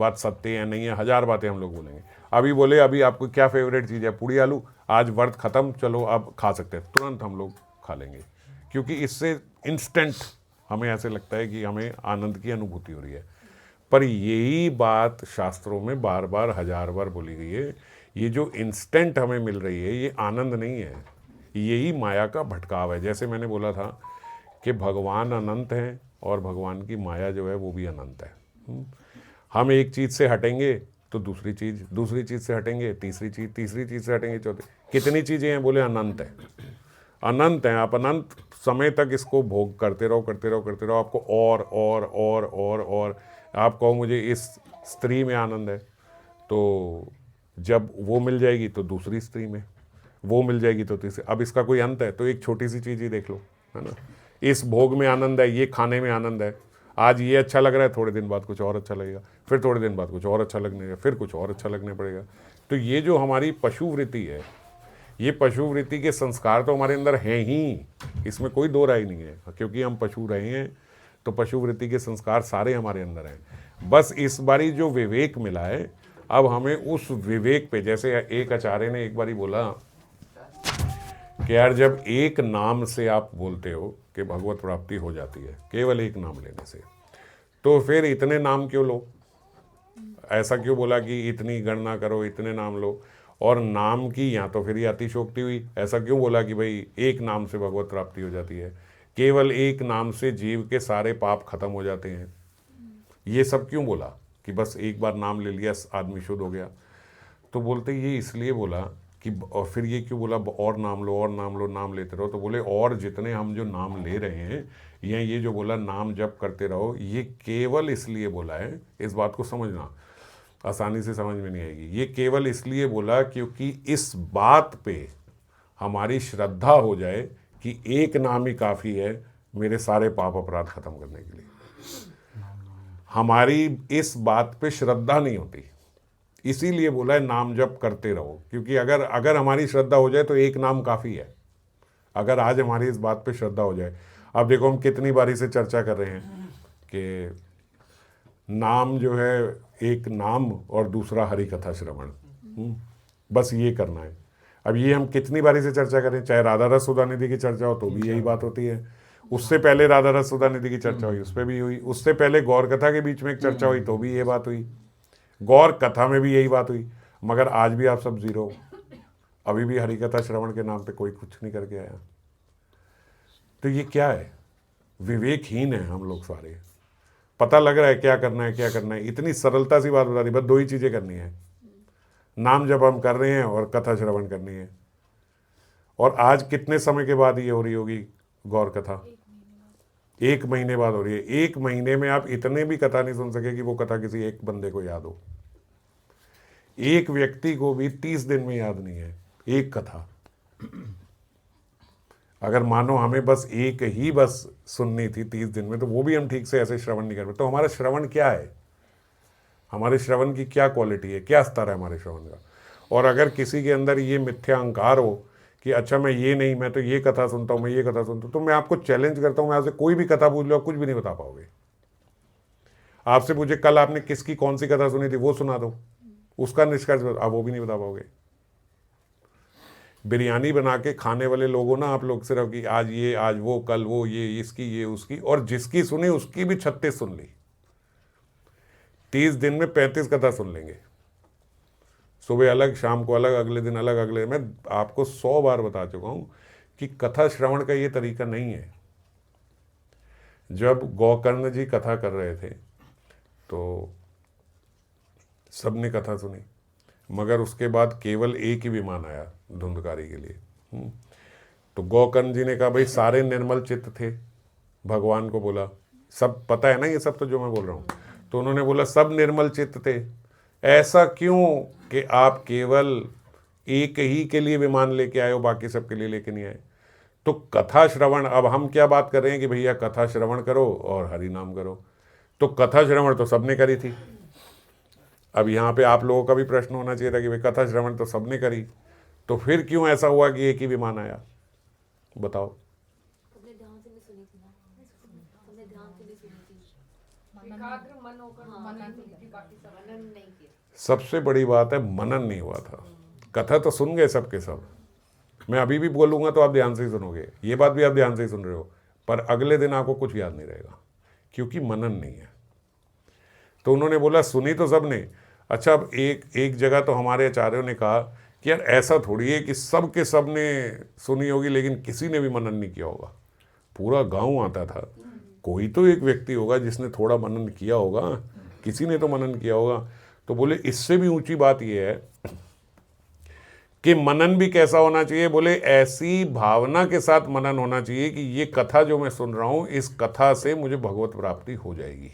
बात सत्य है नहीं है, 1000 बातें हम लोग बोलेंगे। अभी बोले अभी आपको क्या फेवरेट चीज़ है, पूड़ी आलू, आज व्रत खत्म, चलो अब खा सकते हैं, तुरंत हम लोग खा लेंगे, क्योंकि इससे इंस्टेंट हमें ऐसे लगता है कि हमें आनंद की अनुभूति हो रही है। पर यही बात शास्त्रों में बार बार 1000 बार बोली गई है। ये जो इंस्टेंट हमें मिल रही है ये आनंद नहीं है, यही माया का भटकाव है। जैसे मैंने बोला था कि भगवान अनंत हैं और भगवान की माया जो है वो भी अनंत है। हम एक चीज़ से हटेंगे तो दूसरी चीज़ से हटेंगे, तीसरी चीज़ से हटेंगे, चौथी, कितनी चीज़ें हैं, बोले अनंत है, अनंत हैं। आप अनंत समय तक इसको भोग करते रहो, आपको और आप कहो मुझे इस स्त्री में आनंद है, तो जब वो मिल जाएगी तो दूसरी स्त्री में, वो मिल जाएगी तो तीसरी, अब इसका कोई अंत है? तो एक छोटी सी चीज़ ही देख लो, है ना। इस भोग में आनंद है, ये खाने में आनंद है, आज ये अच्छा लग रहा है, थोड़े दिन बाद कुछ और अच्छा लगेगा, फिर थोड़े दिन बाद कुछ और अच्छा लगने का, फिर कुछ और अच्छा लगने पड़ेगा। तो ये जो हमारी पशुवृत्ति है, ये पशुवृत्ति के संस्कार तो हमारे अंदर हैं ही, इसमें कोई दो राय नहीं है, क्योंकि हम पशु रहे हैं तो पशुवृत्ति के संस्कार सारे हमारे अंदर हैं। बस इस बारी जो विवेक मिला है, अब हमें उस विवेक पे, जैसे एक आचार्य ने एक बारी बोला कि यार जब एक नाम से आप बोलते हो कि भगवत प्राप्ति हो जाती है केवल एक नाम लेने से, तो फिर इतने नाम क्यों लो? ऐसा क्यों बोला कि इतनी गणना करो, इतने नाम लो? और नाम की यहाँ तो फिर ये अतिशोक्ति हुई। ऐसा क्यों बोला कि भाई एक नाम से भगवत प्राप्ति हो जाती है, केवल एक नाम से जीव के सारे पाप खत्म हो जाते हैं? ये सब क्यों बोला कि बस एक बार नाम ले लिया आदमी शुद्ध हो गया? तो बोलते ये इसलिए बोला कि, और फिर ये क्यों बोला और नाम लो, नाम लेते रहो? तो बोले और जितने हम जो नाम ले रहे हैं, ये जो बोला नाम जप करते रहो, ये केवल इसलिए बोला है, इस बात को समझना, आसानी से समझ में नहीं आएगी। ये केवल इसलिए बोला क्योंकि इस बात पे हमारी श्रद्धा हो जाए कि एक नाम ही काफ़ी है मेरे सारे पाप अपराध खत्म करने के लिए। हमारी इस बात पे श्रद्धा नहीं होती, इसीलिए बोला है नाम जप करते रहो, क्योंकि अगर हमारी श्रद्धा हो जाए तो एक नाम काफ़ी है। अगर आज हमारी इस बात पे श्रद्धा हो जाए, अब देखो हम कितनी बारी से चर्चा कर रहे हैं कि नाम जो है, एक नाम और दूसरा हरि कथा श्रवण, बस ये करना है। अब ये हम कितनी बारी से चर्चा करें, चाहे राधा रस सुधा निधि की चर्चा हो तो भी यही बात होती है, उससे पहले राधा रस सुधा निधि की चर्चा हुई उस पर भी हुई, उससे पहले गौर कथा के बीच में एक चर्चा हुई तो भी ये बात हुई, गौर कथा में भी यही बात हुई। मगर आज भी आप सब जीरो, अभी भी हरि कथा श्रवण के नाम पे कोई कुछ नहीं करके आया। तो ये क्या है? विवेकहीन है हम लोग सारे। पता लग रहा है क्या करना है, इतनी सरलता सी बात बता दी, बस दो ही चीज़ें करनी है, नाम जब हम कर रहे हैं और कथा श्रवण करनी है। और आज कितने समय के बाद ये हो रही होगी गौर कथा? 1 महीने बाद हो रही है। 1 महीने में आप इतने भी कथा नहीं सुन सके कि वो कथा किसी एक बंदे को याद हो। एक व्यक्ति को भी 30 दिन में याद नहीं है एक कथा। अगर मानो हमें बस एक ही बस सुननी थी 30 दिन में, तो वो भी हम ठीक से ऐसे श्रवण नहीं कर पाते। तो हमारा श्रवण क्या है? हमारे श्रवण की क्या क्वालिटी है, क्या स्तर है हमारे श्रवण का? और अगर किसी के अंदर ये मिथ्या अहंकार हो कि अच्छा मैं ये नहीं, मैं तो ये कथा सुनता हूँ, मैं ये कथा सुनता हूँ, तो मैं आपको चैलेंज करता हूँ, मैं आपसे कोई भी कथा पूछ लो, आप कुछ भी नहीं बता पाओगे। आपसे पूछे कल आपने किसकी कौन सी कथा सुनी थी, वो सुना दो, उसका निष्कर्ष आप वो भी नहीं बता पाओगे। बिरयानी बना के खाने वाले लोगों ना, आप लोग सिर्फ कि आज ये, आज वो, कल वो, ये इसकी, ये उसकी, और जिसकी सुनी उसकी भी 36 सुन ली। 30 दिन में 35 कथा सुन लेंगे, सुबह अलग, शाम को अलग, अगले दिन अलग, अगले। मैं आपको 100 बार बता चुका हूं कि कथा श्रवण का ये तरीका नहीं है। जब गोकर्ण जी कथा कर रहे थे तो सबने कथा सुनी, मगर उसके बाद केवल एक ही विमान आया धुंधकारी के लिए। तो गोकर्ण जी ने कहा भाई सारे निर्मल चित्त थे, भगवान को बोला, सब पता है ना ये सब तो जो मैं बोल रहा हूँ। तो उन्होंने बोला सब निर्मल चित्त थे, ऐसा क्यों कि आप केवल एक ही के लिए विमान लेके आए हो, बाकी सबके लिए लेके नहीं आए? तो कथा श्रवण, अब हम क्या बात कर रहे हैं कि भैया कथा श्रवण करो और हरि नाम करो। तो कथा श्रवण तो सबने करी थी। अब यहाँ पे आप लोगों का भी प्रश्न होना चाहिए था कि भाई कथा श्रवण तो सबने करी, तो फिर क्यों ऐसा हुआ कि एक ही विमान आया? बताओ। सबसे बड़ी बात है मनन नहीं हुआ था। कथा तो सुन गए सबके सब, मैं अभी भी बोलूँगा तो आप ध्यान से ही सुनोगे, ये बात भी आप ध्यान से ही सुन रहे हो, पर अगले दिन आपको कुछ याद नहीं रहेगा क्योंकि मनन नहीं है। तो उन्होंने बोला सुनी तो सब ने। अच्छा, अब एक जगह तो हमारे आचार्यों ने कहा कि यार ऐसा थोड़ी है कि सब के सब ने सुनी होगी लेकिन किसी ने भी मनन नहीं किया होगा। पूरा गांव आता था, कोई तो एक व्यक्ति होगा जिसने थोड़ा मनन किया होगा, किसी ने तो मनन किया होगा। तो बोले इससे भी ऊंची बात यह है कि मनन भी कैसा होना चाहिए। बोले ऐसी भावना के साथ मनन होना चाहिए कि ये कथा जो मैं सुन रहा हूं, इस कथा से मुझे भगवत प्राप्ति हो जाएगी।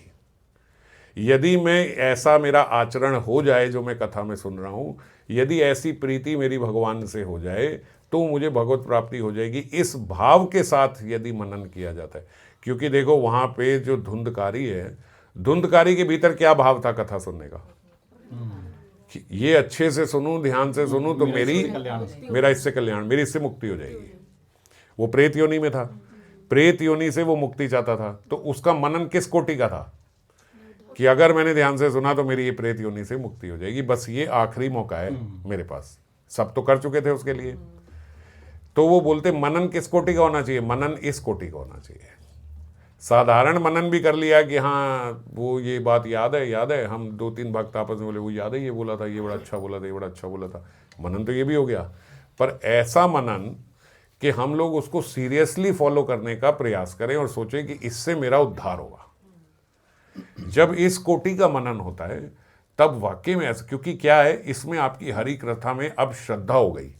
यदि मैं ऐसा मेरा आचरण हो जाए जो मैं कथा में सुन रहा हूं, यदि ऐसी प्रीति मेरी भगवान से हो जाए तो मुझे भगवत प्राप्ति हो जाएगी। इस भाव के साथ यदि मनन किया जाता है, क्योंकि देखो वहां पे जो धुंधकारी है, धुंधकारी के भीतर क्या भाव था कथा सुनने का, ये अच्छे से सुनूं, ध्यान से सुनूं तो मेरा इससे कल्याण, मेरी इससे मुक्ति हो जाएगी। वो प्रेत योनि में था, प्रेत योनि से वो मुक्ति चाहता था, तो उसका मनन किस कोटि का था कि अगर मैंने ध्यान से सुना तो मेरी ये प्रेत योनि से मुक्ति हो जाएगी, बस ये आखिरी मौका है मेरे पास। सब तो कर चुके थे उसके लिए। तो वो बोलते मनन किस कोटि का होना चाहिए, मनन इस कोटि का होना चाहिए। साधारण मनन भी कर लिया कि हाँ वो ये बात याद है, हम 2-3 भक्त आपस में बोले वो याद है, ये बोला था, ये बड़ा अच्छा बोला था, ये बड़ा अच्छा बोला था, मनन तो ये भी हो गया। पर ऐसा मनन कि हम लोग उसको सीरियसली फॉलो करने का प्रयास करें और सोचें कि इससे मेरा उद्धार होगा। जब इस कोटि का मनन होता है तब वाकई में ऐसा, क्योंकि क्या है इसमें आपकी हरि कथा में अब श्रद्धा हो गई।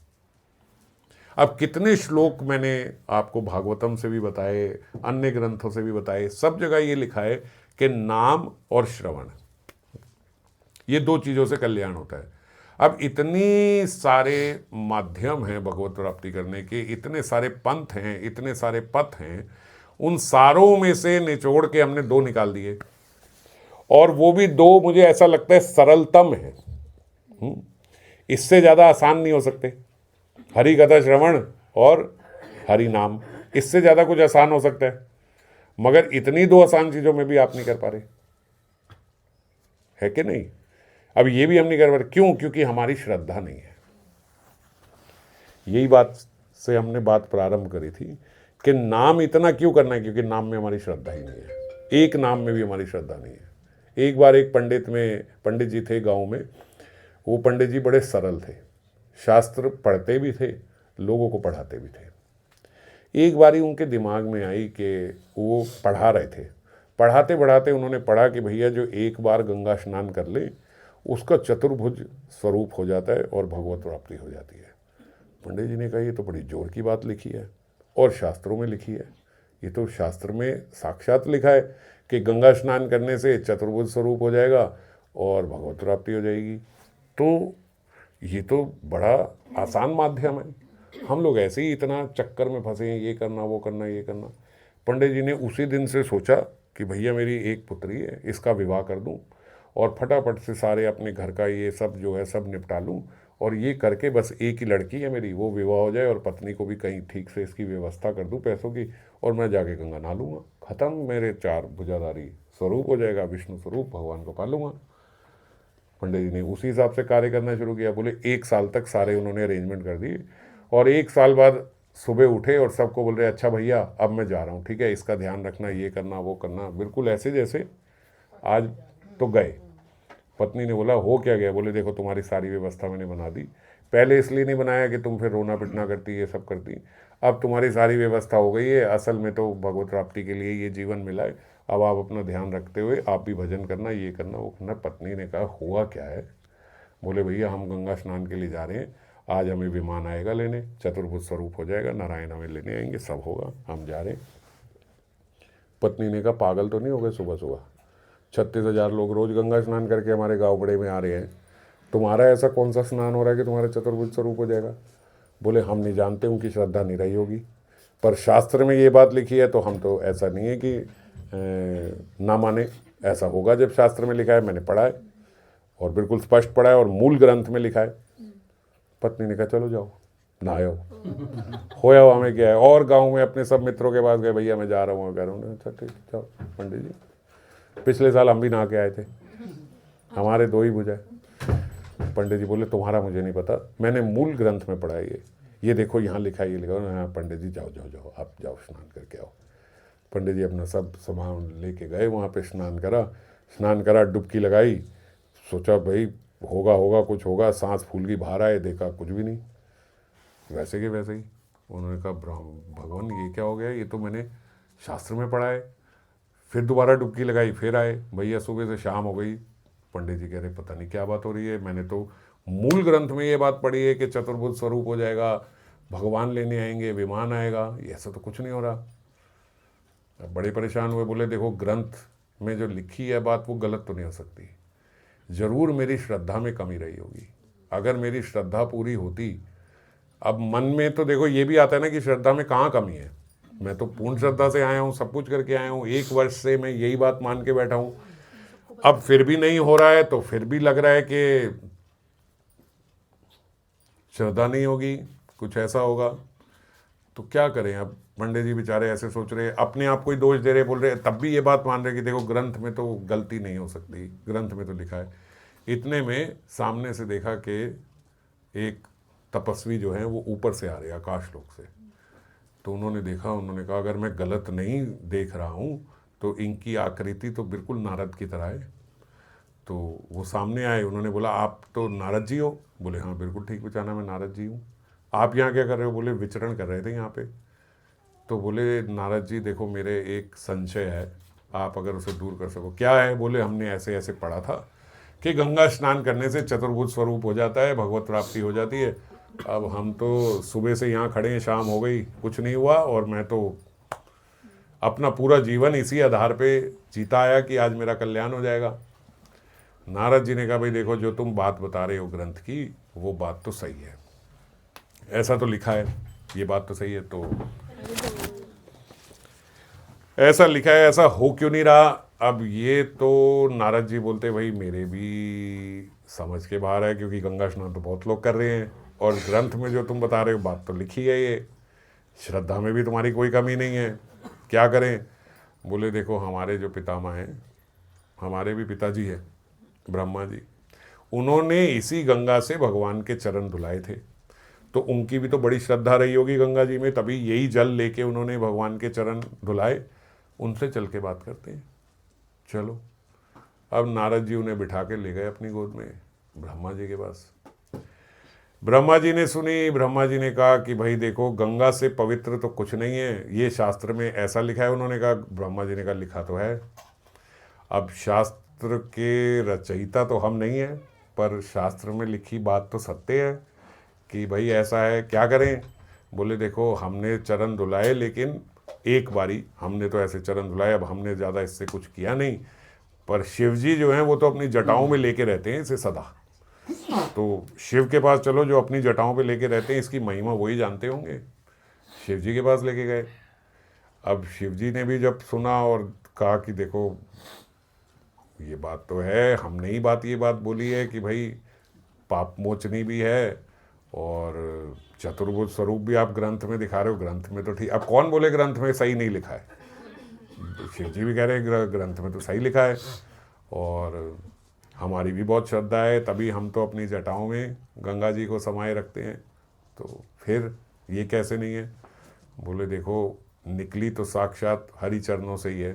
अब कितने श्लोक मैंने आपको भागवतम से भी बताए, अन्य ग्रंथों से भी बताए, सब जगह ये लिखा है कि नाम और श्रवण, ये 2 चीज़ों से कल्याण होता है। अब इतनी सारे माध्यम हैं भगवत प्राप्ति करने के, इतने सारे पंथ हैं, इतने सारे पथ हैं, उन सारों में से निचोड़ के हमने 2 निकाल दिए, और वो भी 2 मुझे ऐसा लगता है सरलतम है। इससे ज़्यादा आसान नहीं हो सकते। हरि कथा श्रवण और हरि नाम, इससे ज़्यादा कुछ आसान हो सकता है, मगर इतनी 2 आसान चीज़ों में भी आप नहीं कर पा रहे, है कि नहीं। अब ये भी हम नहीं कर पा रहे, क्यों? क्योंकि हमारी श्रद्धा नहीं है। यही बात से हमने बात प्रारंभ करी थी कि नाम इतना क्यों करना है, क्योंकि नाम में हमारी श्रद्धा ही नहीं है। एक नाम में भी हमारी श्रद्धा नहीं है। एक बार एक पंडित जी थे गाँव में। वो पंडित जी बड़े सरल थे, शास्त्र पढ़ते भी थे, लोगों को पढ़ाते भी थे। एक बारी उनके दिमाग में आई कि वो पढ़ा रहे थे, पढ़ाते पढ़ाते उन्होंने पढ़ा कि भैया जो एक बार गंगा स्नान कर ले उसका चतुर्भुज स्वरूप हो जाता है और भगवत प्राप्ति हो जाती है। पंडित जी ने कहा ये तो बड़ी जोर की बात लिखी है और शास्त्रों में लिखी है, ये तो शास्त्र में साक्षात लिखा है कि गंगा स्नान करने से चतुर्भुज स्वरूप हो जाएगा और भगवत प्राप्ति हो जाएगी। तो ये तो बड़ा आसान माध्यम है। हम लोग ऐसे ही इतना चक्कर में फंसे हैं, ये करना वो करना ये करना। पंडित जी ने उसी दिन से सोचा कि भैया मेरी एक पुत्री है, इसका विवाह कर दूं और फटाफट से सारे अपने घर का ये सब जो है सब निपटा लूं, और ये करके बस एक ही लड़की है मेरी, वो विवाह हो जाए और पत्नी को भी कहीं ठीक से इसकी व्यवस्था कर दूं पैसों की, और मैं जाके गंगा नहा लूँगा, ख़त्म, मेरे 4 भुजाधारी स्वरूप हो जाएगा, विष्णु स्वरूप, भगवान को पा लूँगा। पंडित जी ने उसी हिसाब से कार्य करना शुरू किया। बोले 1 साल तक सारे उन्होंने अरेंजमेंट कर दिए, और 1 साल बाद सुबह उठे और सबको बोल रहे अच्छा भैया अब मैं जा रहा हूँ, ठीक है, इसका ध्यान रखना, ये करना वो करना, बिल्कुल ऐसे जैसे आज तो गए। पत्नी ने बोला हो क्या गया? बोले देखो तुम्हारी सारी व्यवस्था मैंने बना दी, पहले इसलिए नहीं बनाया कि तुम फिर रोना पिटना करती, ये सब करती, अब तुम्हारी सारी व्यवस्था हो गई है, असल में तो भगवत प्राप्ति के लिए ये जीवन मिला है, अब आप अपना ध्यान रखते हुए आप भी भजन करना, ये करना वो करना। पत्नी ने कहा हुआ क्या है? बोले भैया हम गंगा स्नान के लिए जा रहे हैं, आज हमें विमान आएगा लेने, चतुर्भुज स्वरूप हो जाएगा, नारायण हमें लेने आएंगे, सब होगा, हम जा रहे हैं। पत्नी ने कहा पागल तो नहीं हो गए? सुबह सुबह 36,000 लोग रोज़ गंगा स्नान करके हमारे गाँव बड़े में आ रहे हैं, तुम्हारा ऐसा कौन सा स्नान हो रहा है कि तुम्हारा चतुर्भुज स्वरूप हो जाएगा? बोले हम नहीं जानते, उनकी श्रद्धा नहीं रही होगी, पर शास्त्र में ये बात लिखी है तो हम तो ऐसा नहीं है कि ना माने, ऐसा होगा जब शास्त्र में लिखा है, मैंने पढ़ा है और बिल्कुल स्पष्ट पढ़ा है और मूल ग्रंथ में लिखा है। पत्नी ने कहा चलो जाओ नहाओ, होया हुआ में क्या है, और गांव में अपने सब मित्रों के पास गए, भैया मैं जा रहा हूँ, कह रहा हूँ, अच्छा ठीक जाओ। पंडित जी पिछले साल हम भी नहा के आए थे, हमारे 2 ही भुजा है। पंडित जी बोले तुम्हारा मुझे नहीं पता, मैंने मूल ग्रंथ में पढ़ा है ये देखो यहाँ लिखा है, ये लिखा है। हाँ पंडित जी जाओ जाओ जाओ, आप जाओ स्नान करके आओ। पंडित जी अपना सब सामान लेके गए, वहाँ पे स्नान करा, डुबकी लगाई, सोचा भाई होगा होगा कुछ होगा, सांस फूल की बाहर आए, देखा कुछ भी नहीं, वैसे के वैसे ही। उन्होंने कहा भगवान ये क्या हो गया, ये तो मैंने शास्त्र में पढ़ा है। फिर दोबारा डुबकी लगाई, फिर आए, भैया सुबह से शाम हो गई। पंडित जी कह रहे पता नहीं क्या बात हो रही है, मैंने तो मूल ग्रंथ में ये बात पढ़ी है कि चतुर्भुज स्वरूप हो जाएगा, भगवान लेने आएंगे, विमान आएगा, ऐसा तो कुछ नहीं हो रहा। अब बड़े परेशान हुए, बोले देखो ग्रंथ में जो लिखी है बात वो गलत तो नहीं हो सकती, ज़रूर मेरी श्रद्धा में कमी रही होगी। अगर मेरी श्रद्धा पूरी होती, अब मन में तो देखो ये भी आता है ना कि श्रद्धा में कहाँ कमी है, मैं तो पूर्ण श्रद्धा से आया हूँ, सब कुछ करके आया हूँ, 1 वर्ष से मैं यही बात मान के बैठा हूँ, अब फिर भी नहीं हो रहा है तो फिर भी लग रहा है कि श्रद्धा नहीं होगी, कुछ ऐसा होगा, तो क्या करें। अब पंडित जी बेचारे ऐसे सोच रहे, अपने आप को ही दोष दे रहे, बोल रहे तब भी ये बात मान रहे कि देखो ग्रंथ में तो गलती नहीं हो सकती, ग्रंथ में तो लिखा है। इतने में सामने से देखा कि एक तपस्वी जो है वो ऊपर से आ रहे, आकाश लोक से। तो उन्होंने देखा, उन्होंने कहा अगर मैं गलत नहीं देख रहा हूँ तो इनकी आकृति तो बिल्कुल नारद की तरह है। तो वो सामने आए, उन्होंने बोला आप तो नारद जी हो? बोले हाँ बिल्कुल ठीक पहचाना, मैं नारद जी हूँ। आप यहाँ क्या कर रहे हो? बोले विचरण कर रहे थे यहाँ पे। तो बोले नारद जी देखो मेरे एक संशय है, आप अगर उसे दूर कर सको। क्या है? बोले हमने ऐसे ऐसे पढ़ा था कि गंगा स्नान करने से चतुर्भुज स्वरूप हो जाता है, भगवत प्राप्ति हो जाती है। अब हम तो सुबह से यहाँ खड़े हैं, शाम हो गई, कुछ नहीं हुआ, और मैं तो अपना पूरा जीवन इसी आधार पे जीता आया कि आज मेरा कल्याण हो जाएगा। नारद जी ने कहा भाई देखो जो तुम बात बता रहे हो ग्रंथ की, वो बात तो सही है, ऐसा तो लिखा है, ये बात तो सही है, तो ऐसा लिखा है, ऐसा हो क्यों नहीं रहा? अब ये तो नारद जी बोलते भाई मेरे भी समझ के बाहर है, क्योंकि गंगा स्नान तो बहुत लोग कर रहे हैं, और ग्रंथ में जो तुम बता रहे हो बात तो लिखी है, ये श्रद्धा में भी तुम्हारी कोई कमी नहीं है, क्या करें? बोले देखो हमारे जो पितामह हैं, हमारे भी पिताजी हैं ब्रह्मा जी, उन्होंने इसी गंगा से भगवान के चरण धुलाए थे, तो उनकी भी तो बड़ी श्रद्धा रही होगी गंगा जी में, तभी यही जल लेके उन्होंने भगवान के चरण धुलाए। उनसे चल के बात करते हैं, चलो। अब नारद जी उन्हें बिठा के ले गए अपनी गोद में ब्रह्मा जी के पास। ब्रह्मा जी ने सुनी, ब्रह्मा जी ने कहा कि भाई देखो गंगा से पवित्र तो कुछ नहीं है, ये शास्त्र में ऐसा लिखा है। उन्होंने कहा, ब्रह्मा जी ने कहा लिखा तो है, अब शास्त्र के रचयिता तो हम नहीं हैं, पर शास्त्र में लिखी बात तो सत्य है कि भाई ऐसा है, क्या करें? बोले देखो हमने चरण धुलाए, लेकिन एक बारी हमने तो ऐसे चरण धुलाए, अब हमने ज़्यादा इससे कुछ किया नहीं, पर शिव जी जो हैं वो तो अपनी जटाओं में लेके रहते हैं इसे सदा, तो शिव के पास चलो, जो अपनी जटाओं पे लेके रहते हैं, इसकी महिमा वही जानते होंगे। शिव जी के पास लेके गए। अब शिव जी ने भी जब सुना और कहा कि देखो ये बात तो है, हमने ही ये बात बोली है कि भाई पाप मोचनी भी है, और चतुर्भुज स्वरूप भी आप ग्रंथ में दिखा रहे हो, ग्रंथ में तो ठीक। अब कौन बोले ग्रंथ में सही नहीं लिखा है? शिव जी भी कह रहे हैं ग्रंथ में तो सही लिखा है, और हमारी भी बहुत श्रद्धा है, तभी हम तो अपनी जटाओं में गंगा जी को समाये रखते हैं, तो फिर ये कैसे नहीं है? बोले देखो निकली तो साक्षात हरि चरणों से ही है,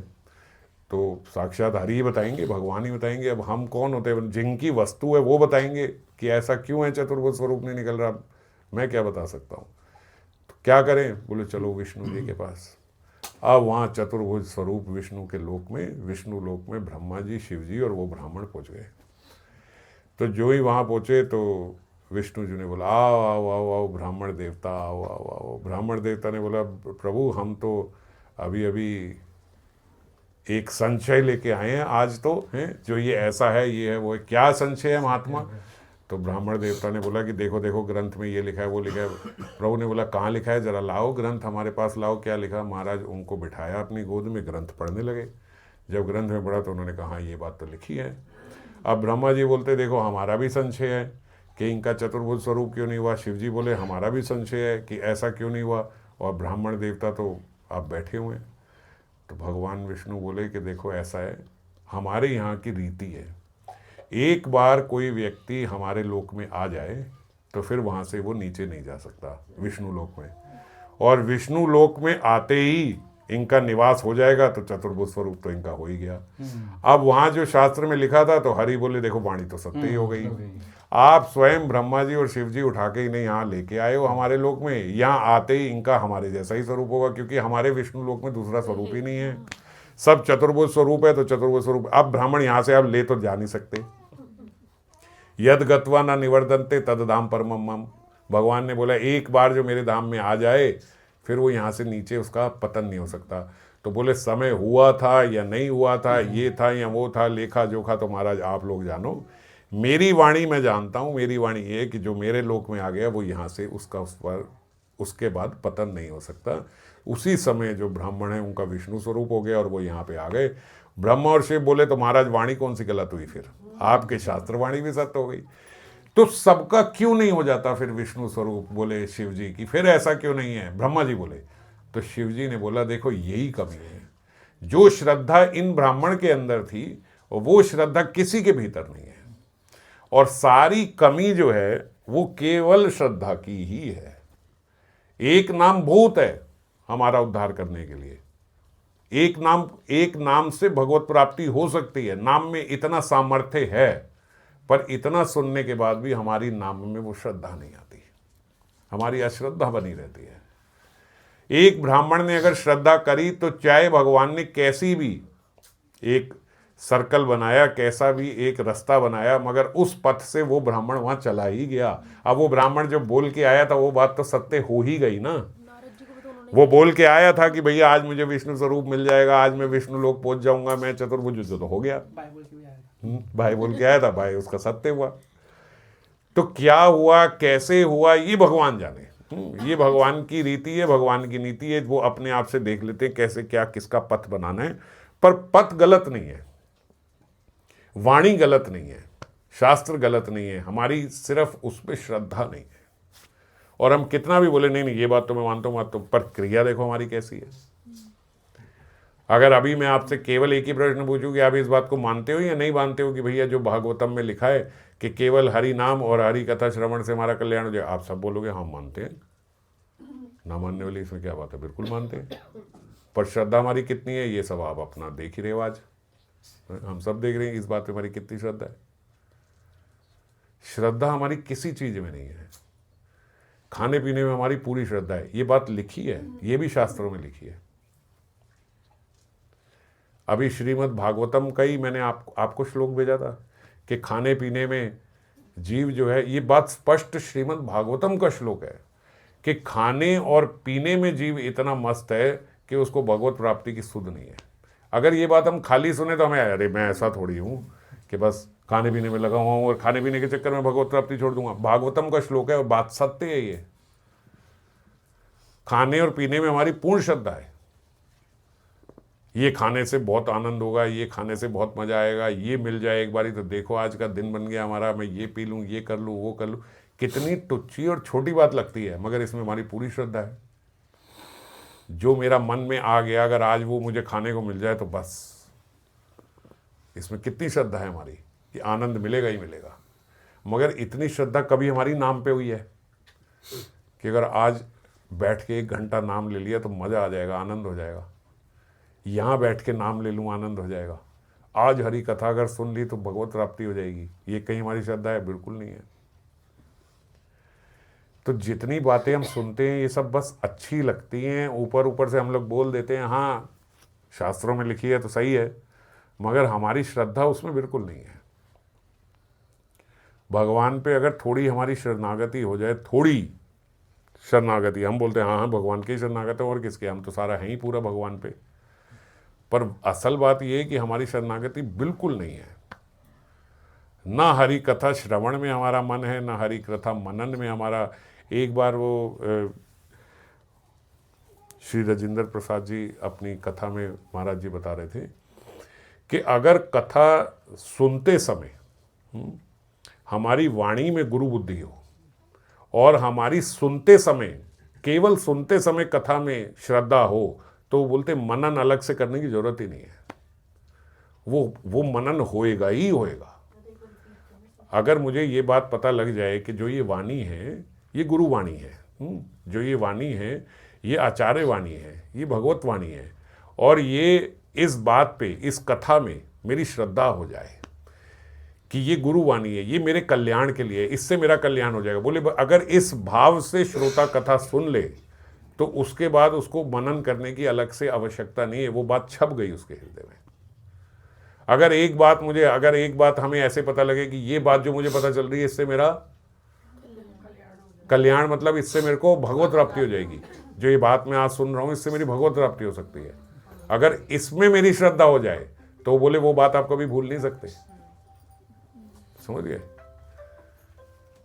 तो साक्षात हरि ही बताएंगे, भगवान ही बताएंगे। अब हम कौन होते हैं? जिनकी वस्तु है वो बताएंगे कि ऐसा क्यों है, चतुर्भुज स्वरूप नहीं निकल रहा, मैं क्या बता सकता हूँ? तो क्या करें? बोले चलो विष्णु जी के पास। अब वहाँ चतुर्भुज स्वरूप विष्णु के लोक में, विष्णु लोक में ब्रह्मा जी, शिव जी और वो ब्राह्मण पहुँच गए। तो जो ही वहाँ पहुँचे तो विष्णु जी ने बोला आओ आओ आओ आओ ब्राह्मण देवता, आओ आओ आओ। ब्राह्मण देवता ने बोला प्रभु हम तो अभी अभी एक संशय लेके आए हैं आज, तो हैं जो ये ऐसा है, ये है, वो है। क्या संशय है महात्मा? तो ब्राह्मण देवता ने बोला कि देखो देखो ग्रंथ में ये लिखा है, वो लिखा है। प्रभु ने बोला कहाँ लिखा है, जरा लाओ ग्रंथ हमारे पास लाओ, क्या लिखा? महाराज उनको बिठाया अपनी गोद में, ग्रंथ पढ़ने लगे। जब ग्रंथ में पढ़ा तो उन्होंने कहा हाँ ये बात तो लिखी है। अब ब्रह्मा जी बोलते देखो हमारा भी संशय है कि इनका चतुर्भुज स्वरूप क्यों नहीं हुआ। शिव जी बोले हमारा भी संशय है कि ऐसा क्यों नहीं हुआ, और ब्राह्मण देवता तो आप बैठे हुए हैं। तो भगवान विष्णु बोले कि देखो ऐसा है, हमारे यहाँ की रीति है, एक बार कोई व्यक्ति हमारे लोक में आ जाए तो फिर वहाँ से वो नीचे नहीं जा सकता विष्णु लोक में, और विष्णु लोक में आते ही इनका निवास हो जाएगा तो चतुर्भुज स्वरूप तो इनका हो ही गया। अब वहाँ जो शास्त्र में लिखा था तो हरि बोले देखो वाणी तो सत्य ही हो गई, आप स्वयं ब्रह्मा जी और शिव जी उठा के इन्हें यहाँ लेके आए हो हमारे लोक में, यहाँ आते ही इनका हमारे जैसा ही स्वरूप होगा, क्योंकि हमारे विष्णु लोक में दूसरा स्वरूप ही नहीं है, सब चतुर्भुज स्वरूप है। तो चतुर्भुज स्वरूप अब ब्राह्मण यहाँ से आप ले तो जा नहीं सकते। यद गत्वा न निवर्धनते तद धाम परमम मम, भगवान ने बोला एक बार जो मेरे धाम में आ जाए फिर वो यहाँ से नीचे उसका पतन नहीं हो सकता। तो बोले समय हुआ था या नहीं हुआ था, ये था या वो था, लेखा जोखा तो महाराज आप लोग जानो, मेरी वाणी मैं जानता हूँ, मेरी वाणी ये कि जो मेरे लोक में आ गया वो यहाँ से उसका उस पर उसके बाद पतन नहीं हो सकता। उसी समय जो ब्राह्मण है उनका विष्णु स्वरूप हो गया और वो यहाँ पे आ गए। ब्रह्मा और शिव बोले तो महाराज वाणी कौन सी गलत हुई, फिर आपके शास्त्र वाणी भी सत्य हो गई, तो सबका क्यों नहीं हो जाता फिर विष्णु स्वरूप? बोले शिव जी की फिर ऐसा क्यों नहीं है? ब्रह्मा जी बोले, तो शिव जी ने बोला देखो यही कमी है, जो श्रद्धा इन ब्राह्मण के अंदर थी वो श्रद्धा किसी के भीतर नहीं है, और सारी कमी जो है वो केवल श्रद्धा की ही है। एक नाम भूत है हमारा उद्धार करने के लिए, एक नाम से भगवत प्राप्ति हो सकती है, नाम में इतना सामर्थ्य है, पर इतना सुनने के बाद भी हमारी नाम में वो श्रद्धा नहीं आती, हमारी अश्रद्धा बनी रहती है। एक ब्राह्मण ने अगर श्रद्धा करी तो चाहे भगवान ने कैसी भी एक सर्कल बनाया, कैसा भी एक रास्ता बनाया, मगर उस पथ से वो ब्राह्मण वहां चला ही गया। अब वो ब्राह्मण जो बोल के आया था वो बात तो सत्य हो ही गई ना। वो बोल के आया था कि भैया आज मुझे विष्णु स्वरूप मिल जाएगा, आज मैं विष्णु लोक पहुंच जाऊंगा, मैं चतुर्भुज, तो हो गया। भाई बोल के आया था, भाई उसका सत्य हुआ। तो क्या हुआ, कैसे हुआ, ये भगवान जाने, ये भगवान की रीति है, भगवान की नीति है, वो अपने आप से देख लेते हैं कैसे क्या किसका पथ बनाना है। पर पथ गलत नहीं है, वाणी गलत नहीं है, शास्त्र गलत नहीं है, हमारी सिर्फ उस पर श्रद्धा नहीं है। और हम कितना भी बोले नहीं नहीं ये बात तो मैं मानता हूँ, पर क्रिया देखो हमारी कैसी है। अगर अभी मैं आपसे केवल एक ही प्रश्न पूछूं कि आप इस बात को मानते हो या नहीं मानते हो कि भैया जो भागवतम में लिखा है कि केवल हरि नाम और हरि कथा श्रवण से हमारा कल्याण हो जाए, आप सब बोलोगे हाँ मानते हैं। ना मानने वाली इसमें क्या बात है, बिल्कुल मानते हैं। पर श्रद्धा हमारी कितनी है ये सब आप अपना देख ही रहे हो, आज हम सब देख रहे हैं इस बात पे हमारी कितनी श्रद्धा है। श्रद्धा हमारी किसी चीज में नहीं है, खाने पीने में हमारी पूरी श्रद्धा है, ये बात लिखी है, ये भी शास्त्रों में लिखी है। अभी श्रीमद् भागवतम का ही मैंने आपको श्लोक भेजा था कि खाने पीने में जीव जो है, ये बात स्पष्ट श्रीमद् भागवतम का श्लोक है कि खाने और पीने में जीव इतना मस्त है कि उसको भगवत प्राप्ति की सुध नहीं है। अगर ये बात हम खाली सुने तो हमें अरे मैं ऐसा थोड़ी हूँ कि बस खाने पीने में लगा हुआ हूँ और खाने पीने के चक्कर में भगवत प्राप्ति छोड़ दूंगा। भागवतम का श्लोक है और बात सत्य है। ये खाने और पीने में हमारी पूर्ण श्रद्धा है, ये खाने से बहुत आनंद होगा, ये खाने से बहुत मजा आएगा, ये मिल जाए एक बारी तो देखो आज का दिन बन गया हमारा, मैं ये पी लूँ, ये कर लूँ, वो कर लूँ। कितनी तुच्छी और छोटी बात लगती है, मगर इसमें हमारी पूरी श्रद्धा है। जो मेरा मन में आ गया अगर आज वो मुझे खाने को मिल जाए तो बस, इसमें कितनी श्रद्धा है हमारी कि आनंद मिलेगा ही मिलेगा। मगर इतनी श्रद्धा कभी हमारी नाम पे हुई है कि अगर आज बैठ के 1 घंटा नाम ले लिया तो मज़ा आ जाएगा, आनंद हो जाएगा। यहाँ बैठ के नाम ले लूँ आनंद हो जाएगा। आज हरी कथा अगर सुन ली तो भगवत प्राप्ति हो जाएगी, ये कहीं हमारी श्रद्धा है? बिल्कुल नहीं है। तो जितनी बातें हम सुनते हैं ये सब बस अच्छी लगती हैं, ऊपर ऊपर से हम लोग बोल देते हैं हाँ शास्त्रों में लिखी है तो सही है, मगर हमारी श्रद्धा उसमें बिल्कुल नहीं है। भगवान पे अगर थोड़ी हमारी शरणागति हो जाए, थोड़ी शरणागति, हम बोलते हैं हाँ हाँ भगवान की शरणागति और किसके, हम तो सारा हैं ही पूरा भगवान पे। पर असल बात यह है कि हमारी शरणागति बिल्कुल नहीं है। ना हरि कथा श्रवण में हमारा मन है, ना हरि कथा मनन में हमारा। एक बार वो श्री राजेंद्र प्रसाद जी अपनी कथा में महाराज जी बता रहे थे कि अगर कथा सुनते समय हमारी वाणी में गुरु बुद्धि हो और हमारी सुनते समय, केवल सुनते समय कथा में श्रद्धा हो, तो बोलते मनन अलग से करने की जरूरत ही नहीं है, वो मनन होएगा ही होएगा। अगर मुझे ये बात पता लग जाए कि जो ये वाणी है ये गुरु वाणी है, जो ये वाणी है ये आचार्य वाणी है, ये भगवत वाणी है, और ये इस बात पे, इस कथा में मेरी श्रद्धा हो जाए कि ये गुरु वाणी है, ये मेरे कल्याण के लिए, इससे मेरा कल्याण हो जाएगा। बोले अगर इस भाव से श्रोता कथा सुन ले तो उसके बाद उसको मनन करने की अलग से आवश्यकता नहीं है, वो बात छप गई उसके हृदय में। अगर एक बात हमें ऐसे पता लगे कि ये बात जो मुझे पता चल रही है इससे मेरा कल्याण, मतलब इससे मेरे को भगवत प्राप्ति हो जाएगी, जो ये बात मैं आज सुन रहा हूं इससे मेरी भगवत प्राप्ति हो सकती है, अगर इसमें मेरी श्रद्धा हो जाए तो बोले वो बात आप कभी भूल नहीं सकते। समझ गए?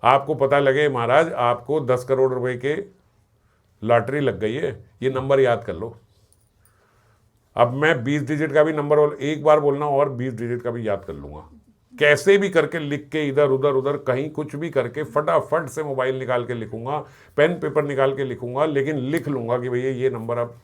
आपको पता लगे महाराज आपको 10 करोड़ रुपए के लॉटरी लग गई है, ये नंबर याद कर लो। अब मैं 20 डिजिट का भी नंबर एक बार बोलना और 20 डिजिट का भी याद कर लूंगा, कैसे भी करके लिख के, इधर उधर कहीं कुछ भी करके फटाफट से मोबाइल निकाल के लिखूंगा, पेन पेपर निकाल के लिखूंगा, लेकिन लिख लूंगा कि भैया ये नंबर अब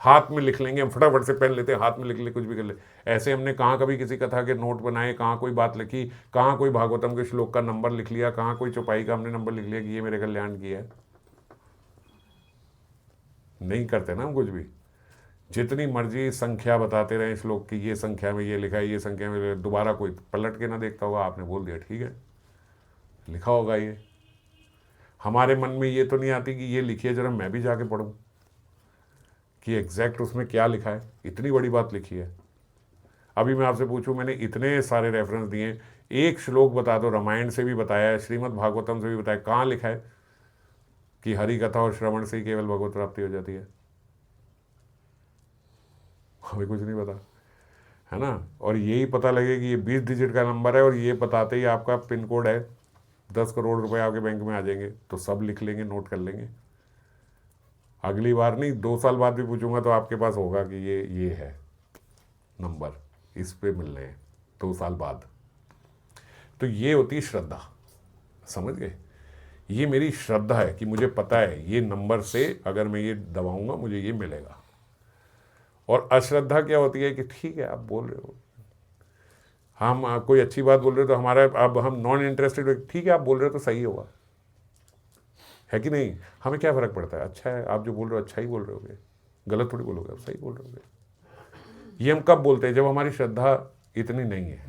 हाथ में लिख लेंगे हम, फटाफट से पेन लेते हाथ में लिख ले, कुछ भी कर ले। ऐसे हमने कहाँ कभी किसी कथा के नोट बनाए, कहाँ कोई बात लिखी, कहाँ कोई भागवतम के श्लोक का नंबर लिख लिया, कहाँ कोई चौपाई का हमने नंबर लिख लिया कि ये मेरे कल्याण की है। नहीं करते ना हम कुछ भी। जितनी मर्जी संख्या बताते रहे श्लोक की, ये संख्या में ये लिखा है, ये संख्या में, दोबारा कोई पलट के ना देखता होगा, आपने बोल दिया ठीक है लिखा होगा। ये हमारे मन में ये तो नहीं आती कि ये लिखिए जरा मैं भी जाके पढ़ूं कि एग्जैक्ट उसमें क्या लिखा है, इतनी बड़ी बात लिखी है। अभी मैं आपसे पूछूं, मैंने इतने सारे रेफरेंस दिए, एक श्लोक बता दो, रामायण से भी बताया है, श्रीमद् भागवतम से भी बताया, कहाँ लिखा है कि हरि कथा और श्रवण से ही केवल भगवत प्राप्ति हो जाती है? हमें कुछ नहीं पता है ना। और यही पता लगे कि ये 20 डिजिट का नंबर है और ये बताते ही आपका पिन कोड है, 10 करोड़ रुपए आपके बैंक में आ जाएंगे, तो सब लिख लेंगे, नोट कर लेंगे। अगली बार नहीं, 2 साल बाद भी पूछूंगा तो आपके पास होगा कि ये है नंबर, इस पे मिलने हैं 2 साल बाद। तो ये होती है श्रद्धा। समझ गए? ये मेरी श्रद्धा है कि मुझे पता है ये नंबर से अगर मैं ये दबाऊंगा मुझे ये मिलेगा। और अश्रद्धा क्या होती है कि ठीक है आप बोल रहे हो, हम कोई अच्छी बात बोल रहे हो तो हमारा, अब हम नॉन इंटरेस्टेड, ठीक है आप बोल रहे हो तो सही होगा, है कि नहीं? हमें क्या फर्क पड़ता है, अच्छा है आप जो बोल रहे हो अच्छा ही बोल रहे होगे, गलत थोड़ी बोलोगे, आप सही बोल रहे होगे। ये हम कब बोलते हैं? जब हमारी श्रद्धा इतनी नहीं है।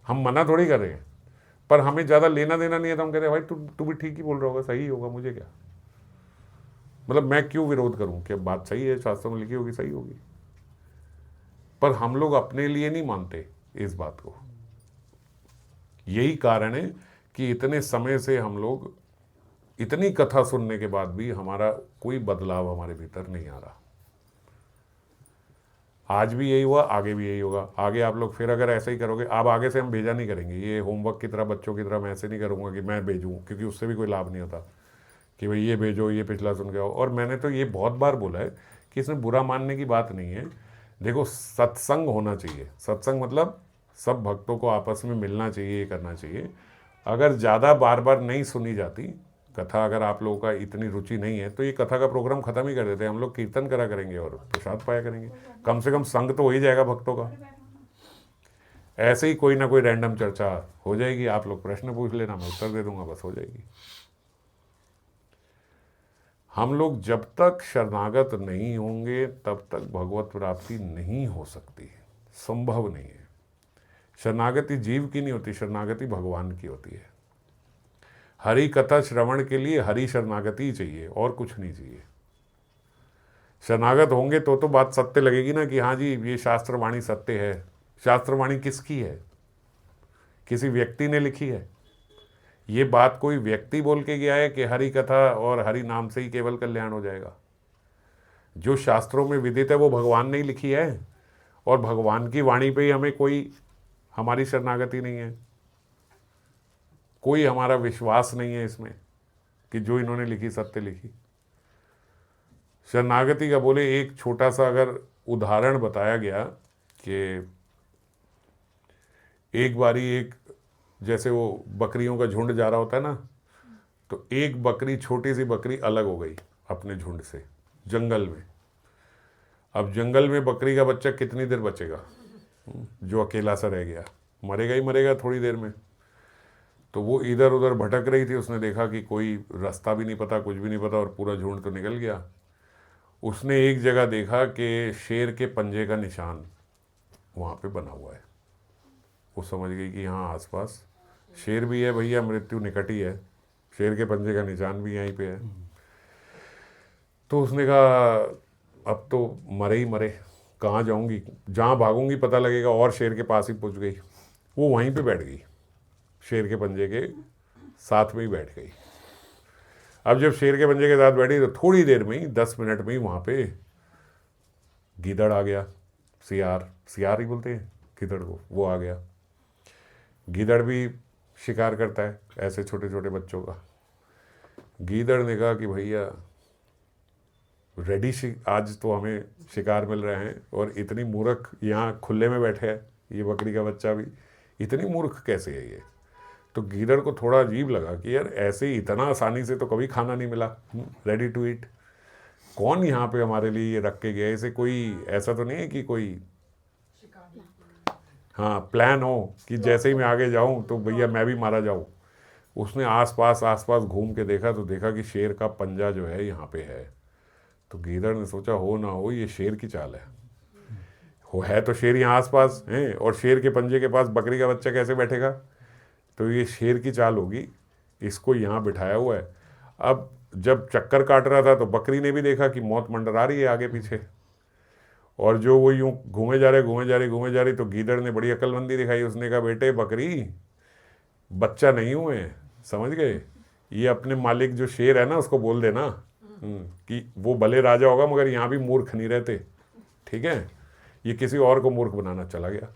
हम मना थोड़ी कर रहे हैं, पर हमें ज़्यादा लेना देना नहीं है तो हम कहते हैं भाई तू भी ठीक ही बोल रहा होगा, सही होगा, मुझे क्या, मतलब मैं क्यों विरोध करूं कि बात सही है, शास्त्रों में लिखी होगी सही होगी। पर हम लोग अपने लिए नहीं मानते इस बात को। यही कारण है कि इतने समय से हम लोग, इतनी कथा सुनने के बाद भी हमारा कोई बदलाव हमारे भीतर नहीं आ रहा। आज भी यही हुआ, आगे भी यही होगा। आगे आप लोग फिर अगर ऐसे ही करोगे, अब आगे से हम भेजा नहीं करेंगे, ये होमवर्क की तरह बच्चों की तरह मैं ऐसे नहीं करूँगा कि मैं भेजूँ, क्योंकि उससे भी कोई लाभ नहीं होता कि भाई ये भेजो, ये पिछला सुन के आओ। और मैंने तो ये बहुत बार बोला है कि इसमें बुरा मानने की बात नहीं है। देखो सत्संग होना चाहिए, सत्संग मतलब सब भक्तों को आपस में मिलना चाहिए, ये करना चाहिए। अगर ज़्यादा बार बार नहीं सुनी जाती कथा, अगर आप लोगों का इतनी रुचि नहीं है तो ये कथा का प्रोग्राम ख़त्म ही कर देते हैं, हम लोग कीर्तन करा करेंगे और प्रसाद पाया करेंगे, कम से कम संग तो हो ही जाएगा भक्तों का। ऐसे ही कोई ना कोई रैंडम चर्चा हो जाएगी, आप लोग प्रश्न पूछ लेना, मैं उत्तर दे दूंगा, बस हो जाएगी। हम लोग जब तक शरणागत नहीं होंगे तब तक भगवत प्राप्ति नहीं हो सकती, संभव नहीं है। शरणागति जीव की नहीं होती, शरणागति भगवान की होती है। हरि कथा श्रवण के लिए हरि शरणागति चाहिए और कुछ नहीं चाहिए। शरणागत होंगे तो बात सत्य लगेगी ना कि हाँ जी ये शास्त्रवाणी सत्य है। शास्त्रवाणी किसकी है? किसी व्यक्ति ने लिखी है? ये बात कोई व्यक्ति बोल के गया है कि हरि कथा और हरि नाम से ही केवल कल्याण हो जाएगा? जो शास्त्रों में विदित है वो भगवान ने ही लिखी है, और भगवान की वाणी पे ही हमें कोई, हमारी शरणागति नहीं है, कोई हमारा विश्वास नहीं है इसमें कि जो इन्होंने लिखी सत्य लिखी। शरणागति का बोले एक छोटा सा अगर उदाहरण बताया गया कि एक बारी एक, जैसे वो बकरियों का झुंड जा रहा होता है ना, तो एक बकरी, छोटी सी बकरी अलग हो गई अपने झुंड से जंगल में। अब जंगल में बकरी का बच्चा कितनी देर बचेगा? जो अकेला सा रह गया मरेगा ही मरेगा थोड़ी देर में। तो वो इधर उधर भटक रही थी, उसने देखा कि कोई रास्ता भी नहीं पता, कुछ भी नहीं पता, और पूरा झुंड तो निकल गया। उसने एक जगह देखा कि शेर के पंजे का निशान वहाँ पे बना हुआ है। वो समझ गई कि यहाँ आसपास शेर भी है भैया, मृत्यु निकट ही है, शेर के पंजे का निशान भी यहीं पे है। तो उसने कहा अब तो मरे ही मरे, कहाँ जाऊंगी, जहाँ भागूंगी पता लगेगा, और शेर के पास ही पहुँच गई। वो वहीं पे बैठ गई, शेर के पंजे के साथ में ही बैठ गई। अब जब शेर के पंजे के साथ बैठी तो थोड़ी देर में ही, 10 मिनट में ही वहाँ पे गीदड़ आ गया। सियार ही बोलते हैं गीदड़ को, वो आ गया। गीदड़ भी शिकार करता है ऐसे छोटे छोटे बच्चों का। गीदड़ ने कहा कि भैया आज तो हमें शिकार मिल रहे हैं, और इतनी मूर्ख यहाँ खुले में बैठे है, ये बकरी का बच्चा भी, इतनी मूर्ख कैसे है ये। तो गीदड़ को थोड़ा अजीब लगा कि यार ऐसे ही इतना आसानी से तो कभी खाना नहीं मिला, रेडी टू ईट, कौन यहाँ पे हमारे लिए ये रख के गया। ऐसे कोई ऐसा तो नहीं है कि कोई हाँ प्लान हो कि जैसे ही मैं आगे जाऊँ तो भैया मैं भी मारा जाऊँ। उसने आसपास घूम के देखा तो देखा कि शेर का पंजा जो है यहाँ पे है। तो गीदड़ ने सोचा हो ना हो ये शेर की चाल है, हो है तो शेर यहाँ आसपास है, और शेर के पंजे के पास बकरी का बच्चा कैसे बैठेगा, तो ये शेर की चाल होगी, इसको यहाँ बिठाया हुआ है। अब जब चक्कर काट रहा था तो बकरी ने भी देखा कि मौत मंडरा रही है आगे पीछे, और जो वो यूँ घूमे जा रही, तो गीदड़ ने बड़ी अक्लमंदी दिखाई। उसने कहा बेटे बकरी बच्चा नहीं हुए, समझ गए, ये अपने मालिक जो शेर है ना उसको बोल देना कि वो भले राजा होगा मगर यहाँ भी मूर्ख नहीं रहते, ठीक है। ये किसी और को मूर्ख बनाना चला गया।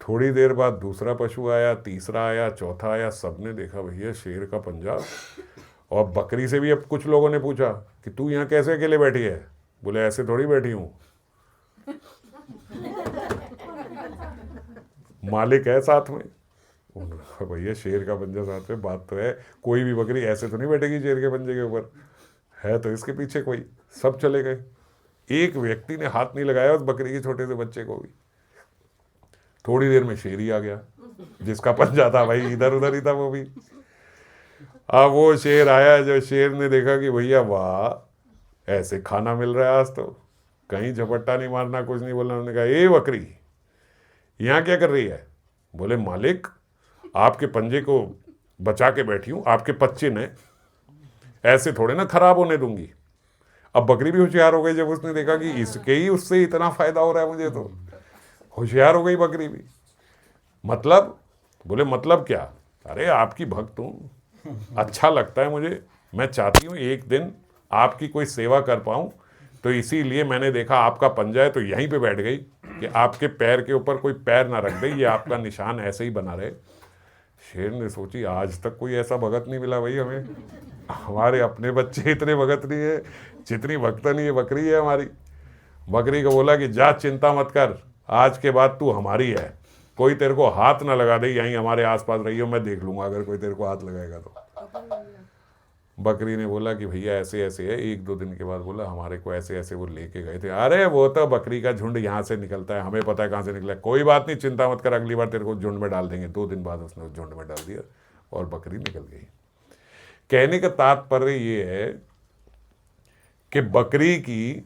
थोड़ी देर बाद दूसरा पशु आया, तीसरा आया, चौथा आया, सबने देखा भैया शेर का पंजा। और बकरी से भी अब कुछ लोगों ने पूछा कि तू यहाँ कैसे अकेले बैठी है, बोले ऐसे थोड़ी बैठी हूँ, मालिक है साथ में। भैया शेर का पंजा साथ में, बात तो है, कोई भी बकरी ऐसे तो नहीं बैठेगी शेर के पंजे के ऊपर, है तो इसके पीछे कोई। सब चले गए, एक व्यक्ति ने हाथ नहीं लगाया उस बकरी के छोटे से बच्चे को भी। थोड़ी देर में शेर ही आ गया, जिसका पंजा था भाई इधर उधर ही था वो भी। अब वो शेर आया, जो शेर ने देखा कि भैया वाह ऐसे खाना मिल रहा है आज तो, कहीं झपट्टा नहीं मारना, कुछ नहीं बोलना। उन्होंने कहा ए बकरी यहाँ क्या कर रही है, बोले मालिक आपके पंजे को बचा के बैठी हूँ, आपके बच्चे ने ऐसे थोड़े ना खराब होने दूंगी। अब बकरी भी होशियार हो गई जब उसने देखा कि इसके ही उससे इतना फायदा हो रहा है मुझे, तो होशियार हो गई बकरी भी। मतलब, बोले मतलब क्या, अरे आपकी भक्त हूँ, अच्छा लगता है मुझे, मैं चाहती हूँ एक दिन आपकी कोई सेवा कर पाऊँ, तो इसीलिए मैंने देखा आपका पंजा है तो यहीं पे बैठ गई कि आपके पैर के ऊपर कोई पैर ना रख दे, ये आपका निशान ऐसे ही बना रहे। शेर ने सोची आज तक कोई ऐसा भगत नहीं मिला भाई हमें, हमारे अपने बच्चे इतने भगत नहीं है जितनी भक्तन ये बकरी है हमारी। बकरी को बोला कि जा चिंता मत कर, आज के बाद तू हमारी है, कोई तेरे को हाथ ना लगा दे, यहीं हमारे आसपास रहियो, मैं देख लूंगा अगर कोई तेरे को हाथ लगाएगा तो। बकरी ने बोला कि भैया ऐसे ऐसे है। 1-2 दिन के बाद बोला हमारे को ऐसे ऐसे वो लेके गए थे। अरे वो तो बकरी का झुंड यहाँ से निकलता है, हमें पता है कहाँ से निकला है, कोई बात नहीं चिंता मत कर, अगली बार तेरे को झुंड में डाल देंगे। 2 दिन बाद उसने उस झुंड में डाल दिया और बकरी निकल गई। कहने का तात्पर्य ये है कि बकरी की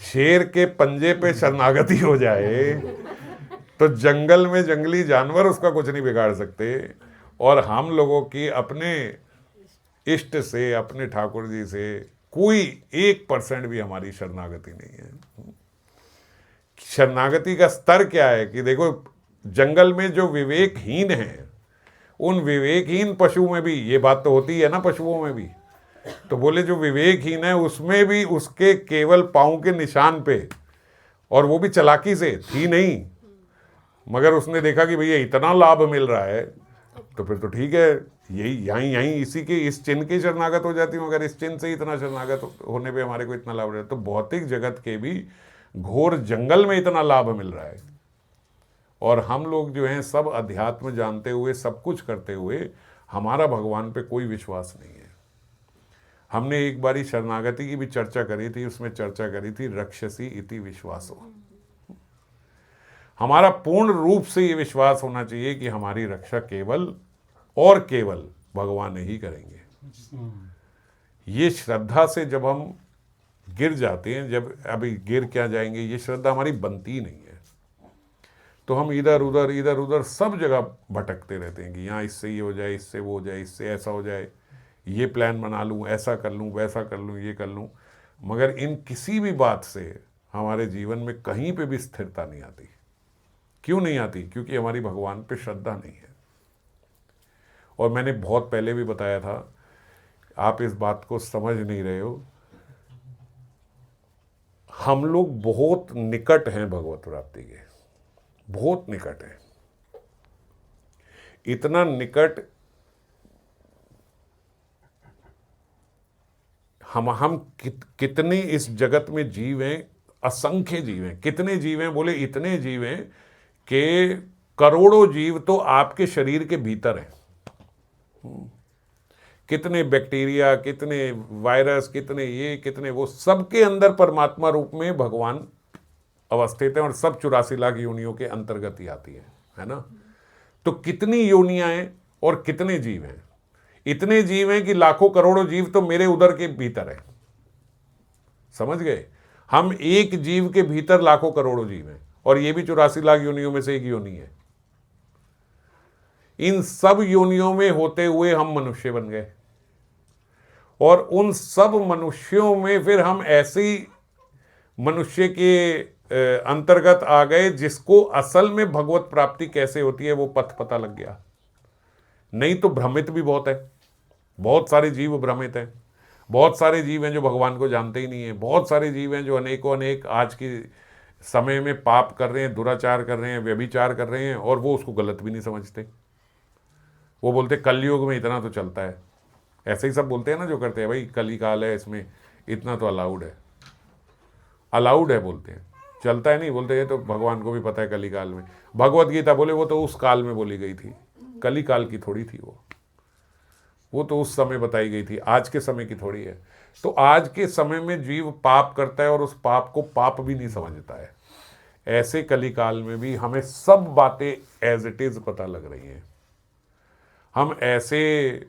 शेर के पंजे पे शरणागति हो जाए तो जंगल में जंगली जानवर उसका कुछ नहीं बिगाड़ सकते, और हम लोगों की अपने इष्ट से, अपने ठाकुर जी से कोई 1% भी हमारी शरणागति नहीं है। शरणागति का स्तर क्या है कि देखो जंगल में जो विवेकहीन हैं, उन विवेकहीन पशु में भी ये बात तो होती है ना, पशुओं में भी, तो बोले जो विवेकहीन है उसमें भी उसके केवल पांव के निशान पे, और वो भी चालाकी से थी नहीं, मगर उसने देखा कि भैया इतना लाभ मिल रहा है तो फिर तो ठीक है, यही यहीं इसी के इस चिन्ह की शरणागत हो जाती हूँ। अगर इस चिन्ह से इतना शरणागत होने पे हमारे को इतना लाभ रहा है, तो भौतिक जगत के भी घोर जंगल में इतना लाभ मिल रहा है, और हम लोग जो हैं सब अध्यात्म जानते हुए, सब कुछ करते हुए, हमारा भगवान पे कोई विश्वास नहीं है। हमने एक बारी शरणागति की भी चर्चा करी थी, उसमें चर्चा करी थी रक्षसी इति विश्वासो। हमारा पूर्ण रूप से ये विश्वास होना चाहिए कि हमारी रक्षा केवल और केवल भगवान ही करेंगे। ये श्रद्धा से जब हम गिर जाते हैं, जब अभी गिर क्या जाएंगे, ये श्रद्धा हमारी बनती नहीं है, तो हम इधर उधर सब जगह भटकते रहते हैं कि यहाँ इससे ये हो जाए, इससे वो हो जाए, इससे ऐसा हो जाए, ये प्लान बना लूँ, ऐसा कर लूँ, वैसा कर लूँ, ये कर लूँ, मगर इन किसी भी बात से हमारे जीवन में कहीं पे भी स्थिरता नहीं आती। क्यों नहीं आती? क्योंकि हमारी भगवान पे श्रद्धा नहीं है। और मैंने बहुत पहले भी बताया था, आप इस बात को समझ नहीं रहे हो, हम लोग बहुत निकट हैं भगवत प्राप्ति के, बहुत निकट हैं। इतना निकट हम कितने इस जगत में जीव हैं, असंख्य जीव हैं। कितने जीव हैं? बोले इतने जीव हैं कि करोड़ों जीव तो आपके शरीर के भीतर हैं। कितने बैक्टीरिया, कितने वायरस, कितने ये, कितने वो, सबके अंदर परमात्मा रूप में भगवान अवस्थित है, और सब 84 लाख योनियों के अंतर्गत ही आती है ना। तो कितनी योनियां हैं और कितने जीव हैं? इतने जीव हैं कि लाखों करोड़ों जीव तो मेरे उदर के भीतर है। समझ गए? हम एक जीव के भीतर लाखों करोड़ों जीव हैं, और ये भी 84 लाख योनियों में से एक योनि है। इन सब योनियों में होते हुए हम मनुष्य बन गए, और उन सब मनुष्यों में फिर हम ऐसी मनुष्य के अंतर्गत आ गए जिसको असल में भगवत प्राप्ति कैसे होती है वो पथ पता लग गया। नहीं तो भ्रमित भी बहुत है, बहुत सारे जीव भ्रमित हैं, बहुत सारे जीव हैं जो भगवान को जानते ही नहीं है, बहुत सारे जीव हैं जो अनेकों अनेक आज के समय में पाप कर रहे हैं, दुराचार कर रहे हैं, व्यभिचार कर रहे हैं, और वो उसको गलत भी नहीं समझते। वो बोलते कलयुग में इतना तो चलता है, ऐसे ही सब बोलते हैं ना जो करते हैं, भाई कली काल है, इसमें इतना तो अलाउड है, अलाउड है बोलते हैं, चलता है नहीं बोलते हैं। तो भगवान को भी पता है कली काल में, भगवत गीता बोले वो तो उस काल में बोली गई थी, कली काल की थोड़ी थी वो तो उस समय बताई गई थी, आज के समय की थोड़ी है। तो आज के समय में जीव पाप करता है और उस पाप को पाप भी नहीं समझता है। ऐसे कली काल में भी हमें सब बातें एज इट इज पता लग रही हैं। हम ऐसे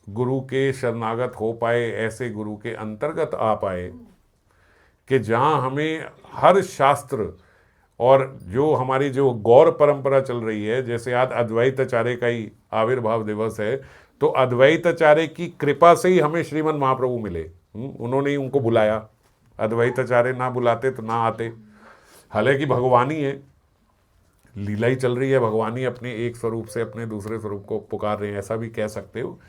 गुरु के शरणागत हो पाए, ऐसे गुरु के अंतर्गत आ पाए कि जहाँ हमें हर शास्त्र, और जो हमारी जो गौर परंपरा चल रही है, जैसे आज अद्वैताचार्य का ही आविर्भाव दिवस है, तो अद्वैताचार्य की कृपा से ही हमें श्रीमन महाप्रभु मिले। उन्होंने ही उनको बुलाया, अद्वैताचार्य ना बुलाते तो ना आते। हालांकि भगवान ही है, लीला ही चल रही है, भगवान ही अपने एक स्वरूप से अपने दूसरे स्वरूप को पुकार रहे हैं, ऐसा भी कह सकते हो।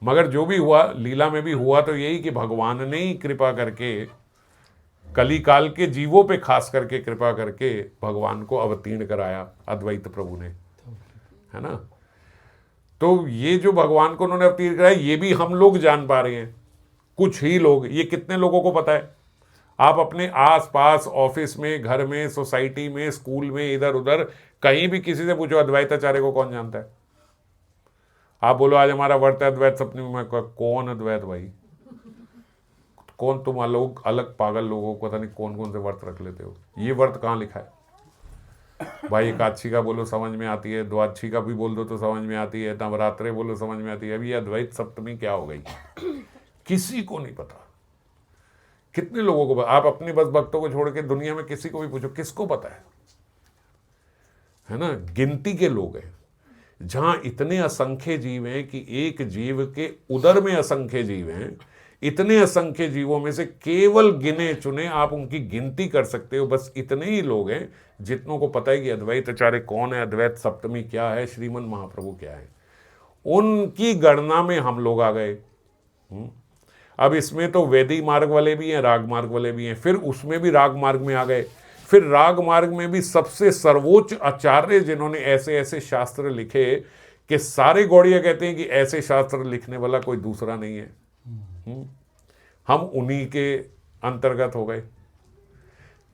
मगर जो भी हुआ, लीला में भी हुआ तो यही कि भगवान ने ही कृपा करके कली काल के जीवों पे खास करके कृपा करके भगवान को अवतीर्ण कराया अद्वैत प्रभु ने, है ना। तो ये जो भगवान को उन्होंने अवतीर्ण कराया, ये भी हम लोग जान पा रहे हैं, कुछ ही लोग। ये कितने लोगों को पता है? आप अपने आसपास, ऑफिस में, घर में, सोसाइटी में, स्कूल में, इधर उधर कहीं भी किसी से पूछो अद्वैताचार्य को कौन जानता है? आप बोलो आज हमारा व्रत है अद्वैत सप्तमी में, कौन अद्वैत भाई? कौन? तुम लोग अलग पागल लोगों को पता नहीं कौन कौन से व्रत रख लेते हो। ये व्रत कहाँ लिखा है भाई? एकादशी का बोलो समझ में आती है, द्वादशी का भी बोल दो तो समझ में आती है, नवरात्रे बोलो समझ में आती है, अभी अद्वैत सप्तमी क्या हो गई किसी को नहीं पता। कितने लोगों को? आप अपने बस भक्तों को छोड़ के दुनिया में किसी को भी पूछो, किसको पता है ना। गिनती के लोग हैं। जहां इतने असंख्य जीव हैं कि एक जीव के उदर में असंख्य जीव हैं, इतने असंख्य जीवों में से केवल गिने चुने आप उनकी गिनती कर सकते हो, बस इतने ही लोग हैं जितनों को पता है कि अद्वैताचार्य कौन है, अद्वैत सप्तमी क्या है, श्रीमन महाप्रभु क्या है। उनकी गणना में हम लोग आ गए। अब इसमें तो वैदिक मार्ग वाले भी हैं, राग मार्ग वाले भी हैं, फिर उसमें भी राग मार्ग में आ गए। फिर राग मार्ग में भी सबसे सर्वोच्च आचार्य जिन्होंने ऐसे ऐसे शास्त्र लिखे कि सारे गौड़िया कहते हैं कि ऐसे शास्त्र लिखने वाला कोई दूसरा नहीं है। हम उन्हीं के अंतर्गत हो गए।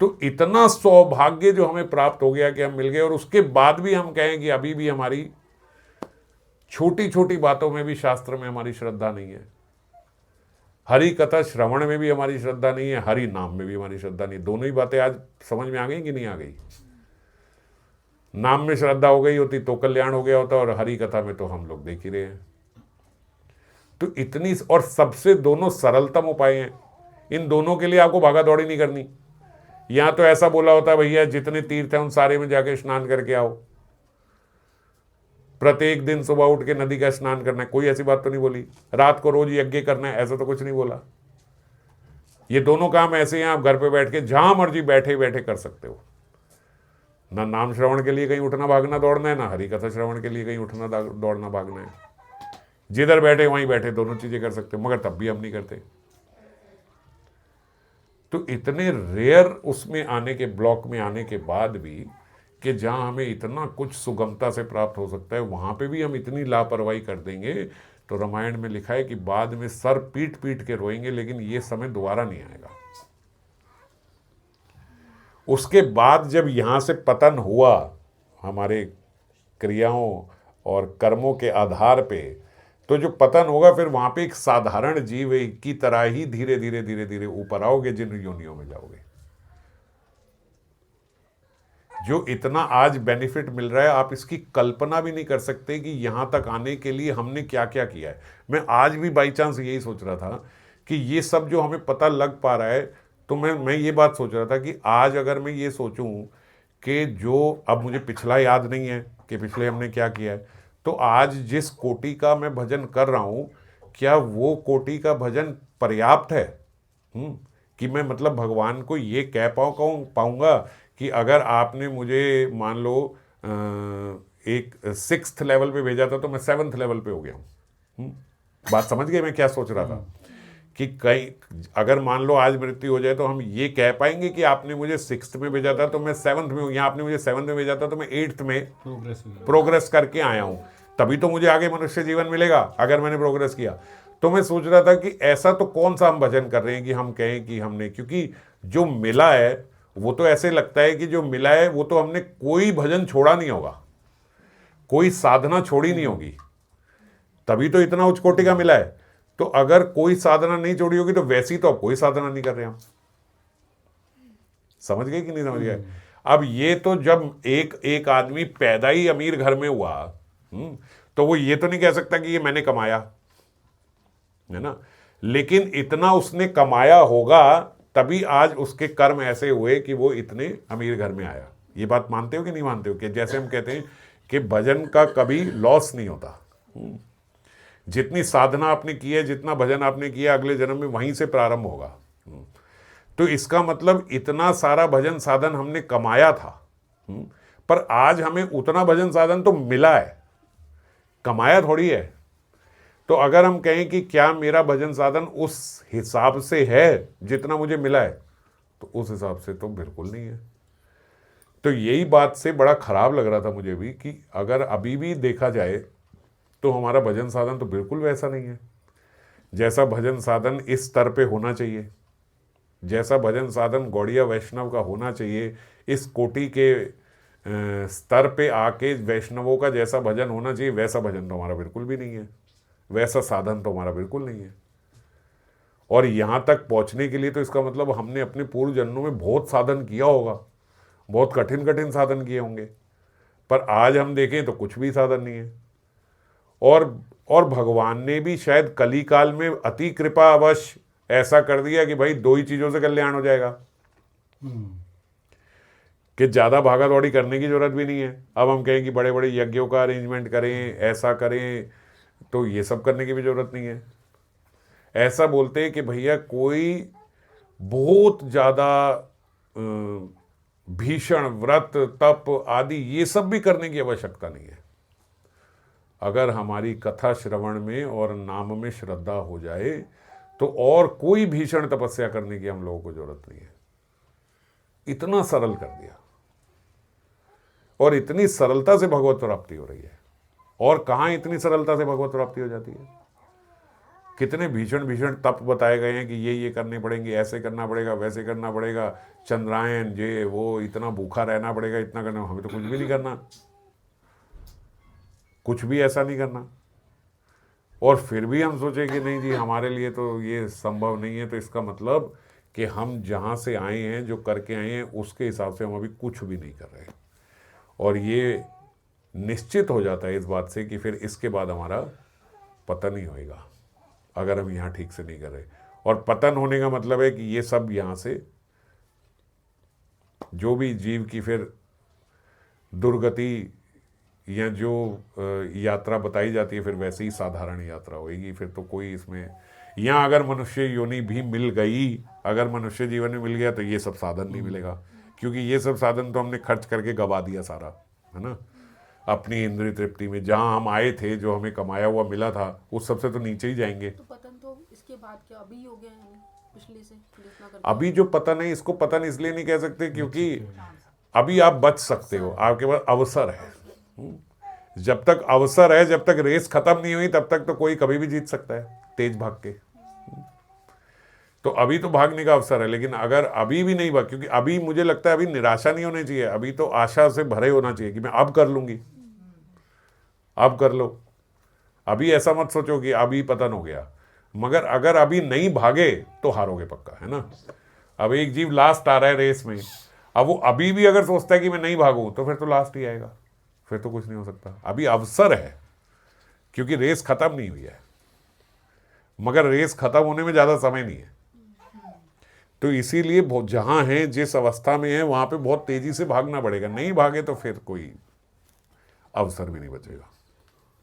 तो इतना सौभाग्य जो हमें प्राप्त हो गया कि हम मिल गए, और उसके बाद भी हम कहें कि अभी भी हमारी छोटी छोटी बातों में भी शास्त्र में हमारी श्रद्धा नहीं है, हरि कथा श्रवण में भी हमारी श्रद्धा नहीं है, हरि नाम में भी हमारी श्रद्धा नहीं। दोनों ही बातें आज समझ में आ गई कि नहीं आ गई? नाम में श्रद्धा हो गई होती तो कल्याण हो गया होता, और हरि कथा में तो हम लोग देख ही रहे हैं। तो इतनी, और सबसे दोनों सरलतम उपाय हैं। इन दोनों के लिए आपको भागा दौड़ी नहीं करनी। यहां तो ऐसा बोला होता है भैया जितने तीर्थ हैं उन सारे में जाके स्नान करके आओ, प्रत्येक दिन सुबह उठ के नदी का स्नान करना है, कोई ऐसी बात तो नहीं बोली। रात को रोज यज्ञ करना है, ऐसा तो कुछ नहीं बोला। ये दोनों काम ऐसे हैं, आप घर पे बैठ के जहां मर्जी बैठे बैठे कर सकते हो। ना नाम श्रवण के लिए कहीं उठना भागना दौड़ना है, ना हरि कथा श्रवण के लिए कहीं उठना दौड़ना भागना है। जिधर बैठे वहीं बैठे दोनों चीजें कर सकते हो, मगर तब भी हम नहीं करते। तो इतने रेयर उसमें आने के, ब्लॉक में आने के बाद भी, कि जहां हमें इतना कुछ सुगमता से प्राप्त हो सकता है, वहां पे भी हम इतनी लापरवाही कर देंगे। तो रामायण में लिखा है कि बाद में सर पीट पीट के रोएंगे, लेकिन ये समय दोबारा नहीं आएगा। उसके बाद जब यहां से पतन हुआ हमारे क्रियाओं और कर्मों के आधार पे, तो जो पतन होगा फिर वहां पे एक साधारण जीव की तरह ही धीरे धीरे धीरे धीरे ऊपर आओगे, जिन योनियों में जाओगे। जो इतना आज बेनिफिट मिल रहा है, आप इसकी कल्पना भी नहीं कर सकते कि यहां तक आने के लिए हमने क्या क्या किया है। मैं आज भी बाई चांस यही सोच रहा था कि ये सब जो हमें पता लग पा रहा है, तो मैं ये बात सोच रहा था कि आज अगर मैं ये सोचूं कि जो, अब मुझे पिछला याद नहीं है कि पिछले हमने क्या किया है, तो आज जिस कोटि का मैं भजन कर रहा हूं, क्या वो कोटि का भजन पर्याप्त है? कि मैं मतलब भगवान को ये कह पाऊंगा कि अगर आपने मुझे मान लो एक 6th लेवल पे भेजा था तो मैं 7th लेवल पे हो गया हूँ। बात समझ गए मैं क्या सोच रहा था? कि कहीं अगर मान लो आज मृत्यु हो जाए तो हम ये कह पाएंगे कि आपने मुझे 6th में भेजा था तो मैं 7th में हूँ, या आपने मुझे 7th में भेजा था तो मैं 8th में प्रोग्रेस करके आया हूँ, तभी तो मुझे आगे मनुष्य जीवन मिलेगा अगर मैंने प्रोग्रेस किया। तो मैं सोच रहा था कि ऐसा तो कौन सा हम भजन कर रहे हैं कि हम कहें कि हमने, क्योंकि जो मिला है वो तो ऐसे लगता है कि जो मिला है वो तो हमने कोई भजन छोड़ा नहीं होगा, कोई साधना छोड़ी नहीं होगी, तभी तो इतना उच्च कोटि का मिला है। तो अगर कोई साधना नहीं छोड़ी होगी तो वैसी तो अब कोई साधना नहीं कर रहे हम। समझ गए कि नहीं समझ गए? अब ये तो जब एक आदमी पैदा ही अमीर घर में हुआ, तो वो ये तो नहीं कह सकता कि ये मैंने कमाया, है ना। लेकिन इतना उसने कमाया होगा तभी आज उसके कर्म ऐसे हुए कि वो इतने अमीर घर में आया। ये बात मानते हो कि नहीं मानते हो? कि जैसे हम कहते हैं कि भजन का कभी लॉस नहीं होता। जितनी साधना आपने की है, जितना भजन आपने किया, अगले जन्म में वहीं से प्रारंभ होगा। तो इसका मतलब इतना सारा भजन साधन हमने कमाया था, पर आज हमें उतना भजन साधन तो मिला है, कमाया थोड़ी है। तो अगर हम कहें कि क्या मेरा भजन साधन उस हिसाब से है जितना मुझे मिला है, तो उस हिसाब से तो बिल्कुल नहीं है। तो यही बात से बड़ा खराब लग रहा था मुझे भी कि अगर अभी भी देखा जाए तो हमारा भजन साधन तो बिल्कुल वैसा नहीं है जैसा भजन साधन इस स्तर पे होना चाहिए, जैसा भजन साधन गौड़िया वैष्णव का होना चाहिए, इस कोटि के स्तर पे आके वैष्णवों का जैसा भजन होना चाहिए, वैसा भजन तो हमारा बिल्कुल भी नहीं है, वैसा साधन तो हमारा बिल्कुल नहीं है। और यहाँ तक पहुँचने के लिए तो इसका मतलब हमने अपने पूर्व जन्मों में बहुत साधन किया होगा, बहुत कठिन कठिन साधन किए होंगे, पर आज हम देखें तो कुछ भी साधन नहीं है। और भगवान ने भी शायद कली काल में अति कृपा अवश्य ऐसा कर दिया कि भाई 2 ही चीज़ों से कल्याण हो जाएगा, कि ज़्यादा भागा दौड़ी करने की जरूरत भी नहीं है। अब हम कहें कि बड़े बड़े यज्ञों का अरेंजमेंट करें, ऐसा करें, तो ये सब करने की भी जरूरत नहीं है। ऐसा बोलते हैं कि भैया कोई बहुत ज़्यादा भीषण व्रत तप आदि ये सब भी करने की आवश्यकता नहीं है। अगर हमारी कथा श्रवण में और नाम में श्रद्धा हो जाए तो और कोई भीषण तपस्या करने की हम लोगों को जरूरत नहीं है। इतना सरल कर दिया, और इतनी सरलता से भगवत प्राप्ति हो रही है। और कहाँ इतनी सरलता से भगवत प्राप्ति हो जाती है? कितने भीषण भीषण तप बताए गए हैं कि ये करने पड़ेंगे, ऐसे करना पड़ेगा, वैसे करना पड़ेगा, चंद्रायन ये वो, इतना भूखा रहना पड़ेगा, इतना करना। हमें तो कुछ भी नहीं करना, कुछ भी ऐसा नहीं करना। और फिर भी हम सोचे कि नहीं जी हमारे लिए तो ये संभव नहीं है। तो इसका मतलब कि हम जहाँ से आए हैं, जो करके आए हैं, उसके हिसाब से हम अभी कुछ भी नहीं कर रहे। और ये निश्चित हो जाता है इस बात से कि फिर इसके बाद हमारा पतन ही होएगा अगर हम यहाँ ठीक से नहीं कर रहे। और पतन होने का मतलब है कि ये सब यहाँ से जो भी जीव की फिर दुर्गति या जो यात्रा बताई जाती है फिर वैसे ही साधारण यात्रा होगी। फिर तो कोई इसमें यहाँ अगर मनुष्य योनि भी मिल गई, अगर मनुष्य जीवन में मिल गया तो ये सब साधन नहीं मिलेगा, क्योंकि ये सब साधन तो हमने खर्च करके गवा दिया सारा, है ना, अपनी इंद्रिय तृप्ति में। जहाँ हम आए थे, जो हमें कमाया हुआ मिला था, उस सबसे तो नीचे ही जाएंगे। तो पतन तो इसके बाद क्या अभी हो गया है पिछले से जितना करते अभी जो पतन है, इसको पतन इसलिए नहीं कह सकते क्योंकि अभी आप बच सकते हो, आपके पास अवसर है। जब तक अवसर है, जब तक रेस खत्म नहीं हुई, तब तक तो कोई कभी भी जीत सकता है तेज भाग के। तो अभी तो भागने का अवसर है, लेकिन अगर अभी भी नहीं भाग, क्योंकि अभी मुझे लगता है अभी निराशा नहीं होनी चाहिए, अभी तो आशा से भरे होना चाहिए कि मैं अब कर लूंगी, अब कर लो। अभी ऐसा मत सोचो कि अभी पतन हो गया, मगर अगर अभी नहीं भागे तो हारोगे पक्का, है ना। अब एक जीव लास्ट आ रहा है रेस में, अब वो अभी भी अगर सोचता है कि मैं नहीं भागूं तो फिर तो लास्ट ही आएगा, फिर तो कुछ नहीं हो सकता। अभी अवसर है क्योंकि रेस खत्म नहीं हुई है, मगर रेस खत्म होने में ज्यादा समय नहीं है। तो इसीलिए जहां है, जिस अवस्था में है, वहां पे बहुत तेजी से भागना पड़ेगा। नहीं भागे तो फिर कोई अवसर भी नहीं बचेगा।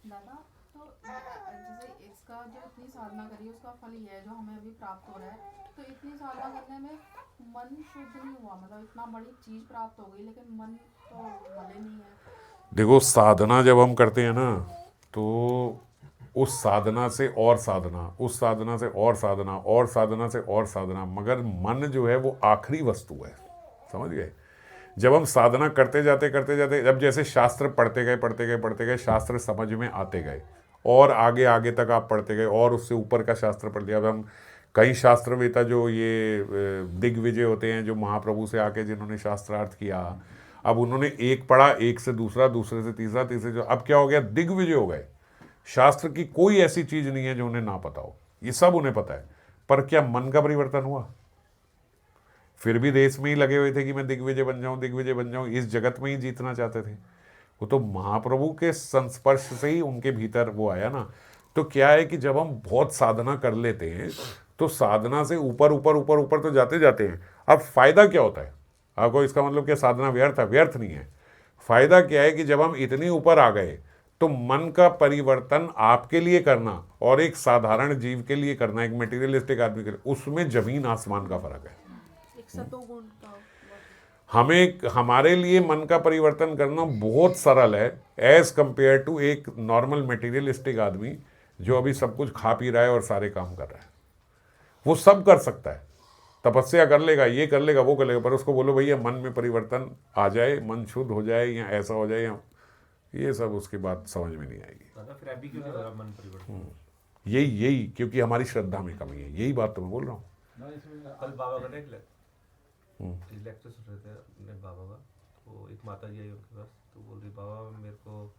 दादा, तो जैसे इसका जो इतनी साधना करी उसका फल ये है जो हमें अभी प्राप्त हो रहा है। तो इतनी साधना करने में मन शुद्ध नहीं हुआ, मतलब इतना बड़ी चीज प्राप्त हो गई लेकिन मन तो भले नहीं है। देखो, साधना जब हम करते हैं ना, तो उस साधना से और साधना, उस साधना से और साधना, और साधना से और साधना, मगर मन जो है वो आखिरी वस्तु है, समझ गए। जब हम साधना करते जाते, जब जैसे शास्त्र पढ़ते गए, शास्त्र समझ में आते गए, और आगे आगे तक आप पढ़ते गए, और उससे ऊपर का शास्त्र पढ़ लिया। अब हम कई शास्त्रवेता जो ये दिग्विजय होते हैं, जो महाप्रभु से आके जिन्होंने शास्त्रार्थ किया, अब उन्होंने एक पढ़ा, एक से दूसरा, दूसरे से तीसरा, तीसरे से, अब क्या हो गया, दिग्विजय हो गए। शास्त्र की कोई ऐसी चीज नहीं है जो उन्हें ना पता हो, ये सब उन्हें पता है। पर क्या मन का परिवर्तन हुआ? फिर भी रेस में ही लगे हुए थे कि मैं दिग्विजय बन जाऊं, इस जगत में ही जीतना चाहते थे। वो तो महाप्रभु के संस्पर्श से ही उनके भीतर वो आया ना। तो क्या है कि जब हम बहुत साधना कर लेते हैं तो साधना से ऊपर ऊपर ऊपर ऊपर तो जाते जाते हैं। अब फायदा क्या होता है आपको? इसका मतलब क्या साधना व्यर्थ है? व्यर्थ नहीं है। फायदा क्या है कि जब हम इतनी ऊपर आ गए तो मन का परिवर्तन आपके लिए करना और एक साधारण जीव के लिए करना, एक मटेरियलिस्टिक आदमी के लिए, उसमें जमीन आसमान का फर्क है। एक सतोगुण का हमें, हमारे लिए मन का परिवर्तन करना बहुत सरल है एज कंपेयर टू एक नॉर्मल मटेरियलिस्टिक आदमी जो अभी सब कुछ खा पी रहा है और सारे काम कर रहा है। वो सब कर सकता है, तपस्या कर लेगा, ये कर लेगा, वो कर लेगा, पर उसको बोलो भैया मन में परिवर्तन आ जाए, मन शुद्ध हो जाए, या ऐसा हो जाए, या ये सब उसकी बात समझ में नहीं आएगी। फिर अभी क्यों नहीं हो रहा मन परिवर्तन? यही क्योंकि हमारी श्रद्धा में कमी है। यही बात तो मैं बोल रहा हूँ। कल बाबा का लेक्चर सुन रहे थे अपने बाबा का, वो एक माता जी आई उनके पास, तो बोल रही बाबा मेरे को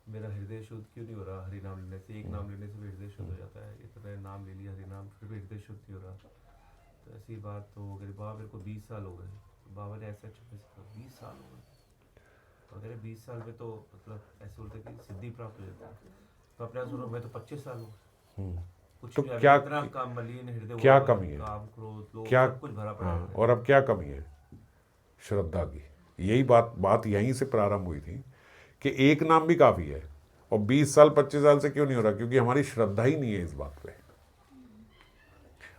मेरा हृदय शुद्ध क्यों नहीं हो रहा हरि नाम लेने से? एक नाम लेने से भी हृदय शुद्ध हो जाता है, इतने नाम ले लिया हरि नाम, फिर भी हृदय शुद्ध नहीं हो रहा। तो ऐसी बात तो हो गई, बाबा मेरे को 20 साल हो गए। तो बाबा ने ऐसे चुप से कहा 20 साल हो गए? तो अगर 20 साल में तो मतलब ऐसे बोलते कि सिद्धि प्राप्त हो जाता है। तो अपने सुनो, मैं तो 25 साल हूँ, कुछ तो भी क्या इतना काम मलिन हृदय, क्या कमी है? काम क्रोध लोभ क्या सब कुछ भरा पड़ा है। और अब क्या कमी है? श्रद्धा की। यही बात यहीं से प्रारंभ हुई थी कि एक नाम भी काफी है। और 20 साल 25 साल से क्यों नहीं हो रहा? क्योंकि हमारी श्रद्धा ही नहीं है इस बात पे।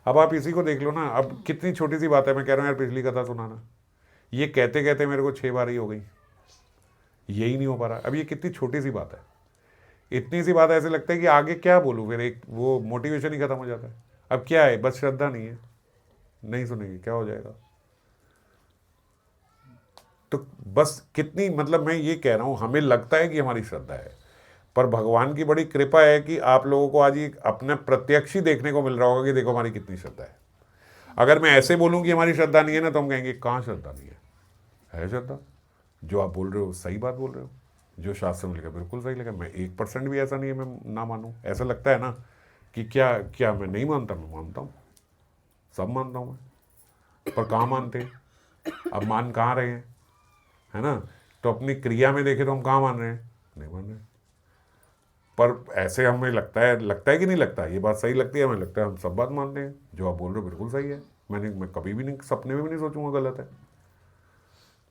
अब आप इसी को देख लो ना, अब कितनी छोटी सी बात है, मैं कह रहा हूँ यार पिछली कथा सुनाना, ये कहते कहते मेरे को 6 बार ही हो गई, यही नहीं हो पा रहा। अब ये कितनी छोटी सी बात है, इतनी सी बात ऐसे लगता है कि आगे क्या बोलूँ, फिर एक वो मोटिवेशन ही खत्म हो जाता है। अब क्या है, बस श्रद्धा नहीं है, नहीं सुनेगी, क्या हो जाएगा? तो बस कितनी, मतलब मैं ये कह रहा हूं, हमें लगता है कि हमारी श्रद्धा है, पर भगवान की बड़ी कृपा है कि आप लोगों को आज ये अपने प्रत्यक्ष ही देखने को मिल रहा होगा कि देखो हमारी कितनी श्रद्धा है। अगर मैं ऐसे बोलूं कि हमारी श्रद्धा नहीं है ना, तो हम कहेंगे कहाँ श्रद्धा नहीं है श्रद्धा। जो आप बोल रहे हो सही बात बोल रहे हो, जो शास्त्र में लिखा बिल्कुल सही लिखा। मैं 1% भी ऐसा नहीं है मैं ना मानूं। ऐसा लगता है ना कि क्या मैं नहीं मानता? मैं मानता हूँ, सब मानता हूँ मैं, पर कहाँ मानते हैं? अब मान कहाँ रहे हैं, है ना। तो अपनी क्रिया में देखे तो हम कहाँ मान रहे हैं? नहीं मान रहे। पर ऐसे हमें लगता है कि नहीं लगता, ये बात सही लगती है, हमें लगता है हम सब बात मानते हैं, जो आप बोल रहे हो बिल्कुल सही है, मैं कभी भी नहीं, सपने में भी नहीं सोचूंगा गलत है।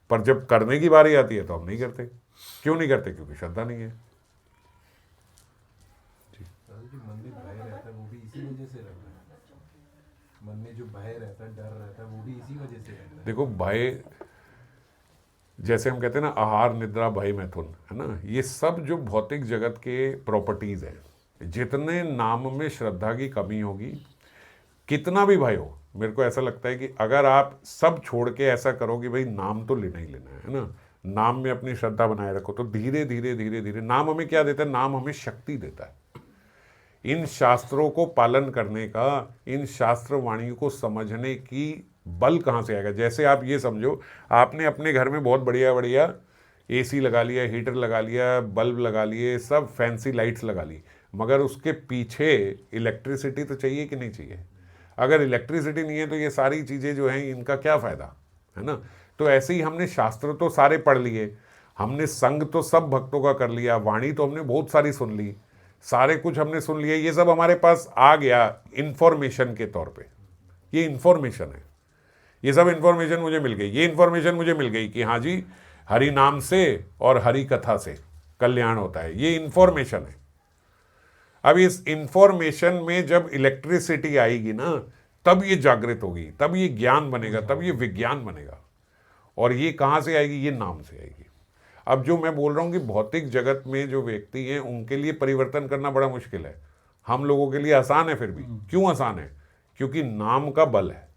पर जब करने की बारी आती है तो हम नहीं करते। क्यों नहीं करते? क्योंकि श्रद्धा नहीं है। जो मन में भय रहता है वो भी इसी वजह से रहता है। मन में जो भय रहता है, डर रहता है, वो भी इसी वजह से रहता है। देखो, भय, जैसे हम कहते हैं ना, आहार, निद्रा, भय, मैथुन, है ना, ये सब जो भौतिक जगत के प्रॉपर्टीज हैं, जितने नाम में श्रद्धा की कमी होगी, कितना भी भय हो, मेरे को ऐसा लगता है कि अगर आप सब छोड़ के ऐसा करो कि भाई नाम तो लेना ही लेना है ना, नाम में अपनी श्रद्धा बनाए रखो, तो धीरे धीरे धीरे धीरे नाम हमें क्या देता है? नाम हमें शक्ति देता है। इन शास्त्रों को पालन करने का, इन शास्त्र वाणी को समझने की बल कहाँ से आएगा? जैसे आप ये समझो, आपने अपने घर में बहुत बढ़िया बढ़िया एसी लगा लिया, हीटर लगा लिया, बल्ब लगा लिए, सब फैंसी लाइट्स लगा ली, मगर उसके पीछे इलेक्ट्रिसिटी तो चाहिए कि नहीं चाहिए? अगर इलेक्ट्रिसिटी नहीं है तो ये सारी चीज़ें जो हैं, इनका क्या फ़ायदा, है ना? तो ऐसे ही हमने शास्त्र तो सारे पढ़ लिए, हमने संग तो सब भक्तों का कर लिया, वाणी तो हमने बहुत सारी सुन ली, सारे कुछ हमने सुन लिया, ये सब हमारे पास आ गया इन्फॉर्मेशन के तौर पे। ये इन्फॉर्मेशन है, ये सब इन्फॉर्मेशन मुझे मिल गई, ये इन्फॉर्मेशन मुझे मिल गई कि हाँ जी, हरि नाम से और हरि कथा से कल्याण होता है, ये इन्फॉर्मेशन है। अब इस इन्फॉर्मेशन में जब इलेक्ट्रिसिटी आएगी ना, तब ये जागृत होगी, तब ये ज्ञान बनेगा, तब ये विज्ञान बनेगा। और ये कहाँ से आएगी? ये नाम से आएगी। अब जो मैं बोल रहा हूँ कि भौतिक जगत में जो व्यक्ति हैं, उनके लिए परिवर्तन करना बड़ा मुश्किल है, हम लोगों के लिए आसान है। फिर भी क्यों आसान है? क्योंकि नाम का बल है।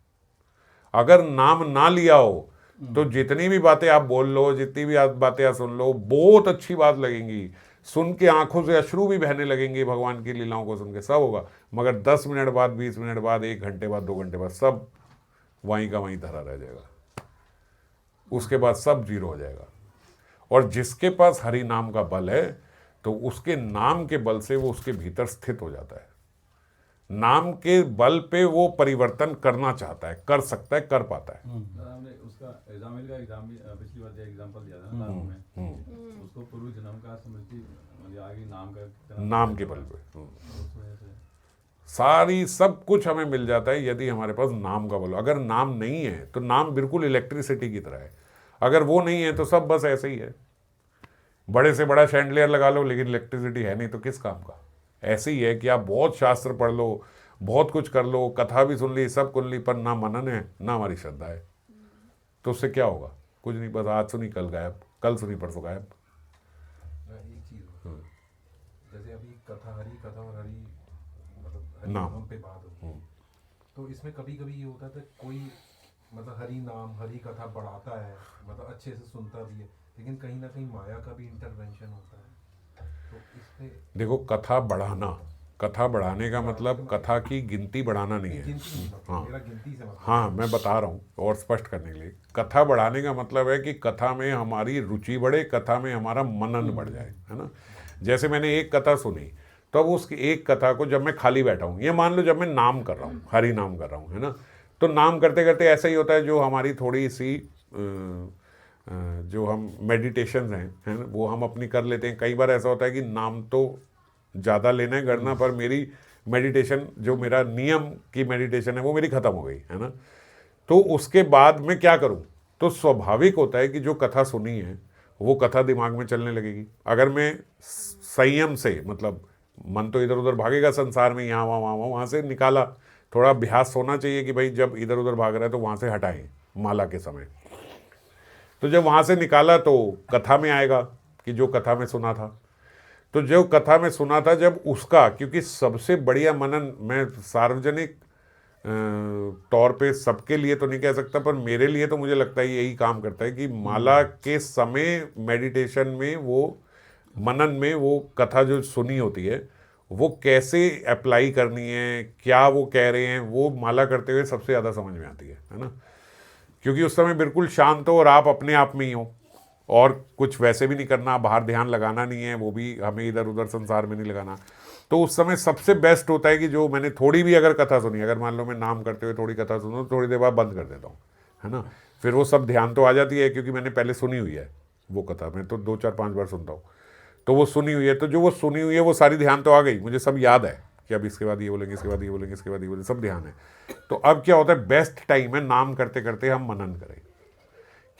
अगर नाम ना लिया हो तो जितनी भी बातें आप बोल लो, जितनी भी बातें आप सुन लो, बहुत अच्छी बात लगेंगी, सुन के आंखों से अश्रु भी बहने लगेंगे, भगवान की लीलाओं को सुन के, सब होगा, मगर 10 मिनट बाद, 20 मिनट बाद, 1 घंटे बाद, 2 घंटे बाद सब वहीं का वहीं धरा रह जाएगा, उसके बाद सब जीरो हो जाएगा। और जिसके पास हरि नाम का बल है, तो उसके नाम के बल से वो उसके भीतर स्थित हो जाता है। नाम के बल पे वो परिवर्तन करना चाहता है, कर सकता है, कर पाता है। हमने उसका एग्जामिल का एग्जाम भी पिछली बार जो एग्जांपल दिया था ना नाम में, उसको पूर्व जन्म का स्मृति मतलब आगे नाम के बल पे सारी सब कुछ हमें मिल जाता है, यदि हमारे पास नाम का बल। अगर नाम नहीं है तो नाम बिल्कुल इलेक्ट्रिसिटी की तरह है, अगर वो नहीं है तो सब बस ऐसे ही है, बड़े से बड़ा शैंडलियर लगा लो, लेकिन इलेक्ट्रिसिटी है नहीं तो किस काम का। ऐसे ही है कि आप बहुत शास्त्र पढ़ लो, बहुत कुछ कर लो, कथा भी सुन ली, सब सुन ली, पर ना मनन है, ना हमारी श्रद्धा है, तो उससे क्या होगा? कुछ नहीं, बस आज सुनी कल गायब, कल सुनी परसों गायब। एक चीज जैसे अभी कथा, हरि कथा और हरि मतलब हरि नाम नाम पे बात होती है, तो इसमें कभी कभी ये होता था कोई मतलब हरि नाम, हरि कथा बढ़ाता है, मतलब अच्छे से सुनता भी है, लेकिन कहीं ना कहीं माया का भी इंटरवेंशन होता है। तो इसमें देखो, कथा बढ़ाना, कथा बढ़ाने का मतलब कथा की गिनती बढ़ाना नहीं है। गिनती नहीं मतलब, हाँ। मेरा गिनती से मतलब हाँ, मैं बता रहा हूँ और स्पष्ट करने के लिए, कथा बढ़ाने का मतलब है कि कथा में हमारी रुचि बढ़े, कथा में हमारा मनन बढ़ जाए, है ना। जैसे मैंने एक कथा सुनी, तो अब उस एक कथा को जब मैं खाली बैठा हूँ, ये मान लो जब मैं नाम कर रहा हूँ, हरि नाम कर रहा हूँ, है ना, तो नाम करते करते ऐसा ही होता है, जो हमारी थोड़ी सी जो हम मेडिटेशन हैं, है ना, वो हम अपनी कर लेते हैं। कई बार ऐसा होता है कि नाम तो ज़्यादा लेना है करना, पर मेरी मेडिटेशन, जो मेरा नियम की मेडिटेशन है, वो मेरी ख़त्म हो गई, है ना। तो उसके बाद मैं क्या करूँ? तो स्वाभाविक होता है कि जो कथा सुनी है वो कथा दिमाग में चलने लगेगी। अगर मैं संयम से, मतलब मन तो इधर उधर भागेगा संसार में, यहाँ वहाँ से निकाला, थोड़ा अभ्यास होना चाहिए कि भाई जब इधर उधर भाग रहा है तो वहाँ से हटाएं माला के समय। तो जब वहाँ से निकाला तो कथा में आएगा कि जो कथा में सुना था, तो जो कथा में सुना था जब उसका, क्योंकि सबसे बढ़िया मनन, मैं सार्वजनिक तौर पे सबके लिए तो नहीं कह सकता, पर मेरे लिए तो मुझे लगता है यही काम करता है कि माला के समय मेडिटेशन में, वो मनन में, वो कथा जो सुनी होती है वो कैसे अप्लाई करनी है, क्या वो कह रहे हैं, वो माला करते हुए सबसे ज़्यादा समझ में आती है ना। क्योंकि उस समय बिल्कुल शांत हो और आप अपने आप में ही हो, और कुछ वैसे भी नहीं करना, बाहर ध्यान लगाना नहीं है, वो भी हमें इधर उधर संसार में नहीं लगाना। तो उस समय सबसे बेस्ट होता है कि जो मैंने थोड़ी भी अगर कथा सुनी, अगर मान लो मैं नाम करते हुए थोड़ी कथा सुनूँ, थोड़ी देर बाद बंद कर देता हूँ, है ना। फिर वो सब ध्यान तो आ जाती है क्योंकि मैंने पहले सुनी हुई है, वो कथा मैं तो 2 4 5 बार सुनता हूँ। तो वो सुनी हुई है, तो जो वो सुनी हुई है वो सारी ध्यान तो आ गई, मुझे सब याद है कि अब इसके बाद ये बोलेंगे, इसके बाद ये बोलेंगे, इसके बाद ये बोलेंगे, सब ध्यान है। तो अब क्या होता है, बेस्ट टाइम है नाम करते करते हम मनन करें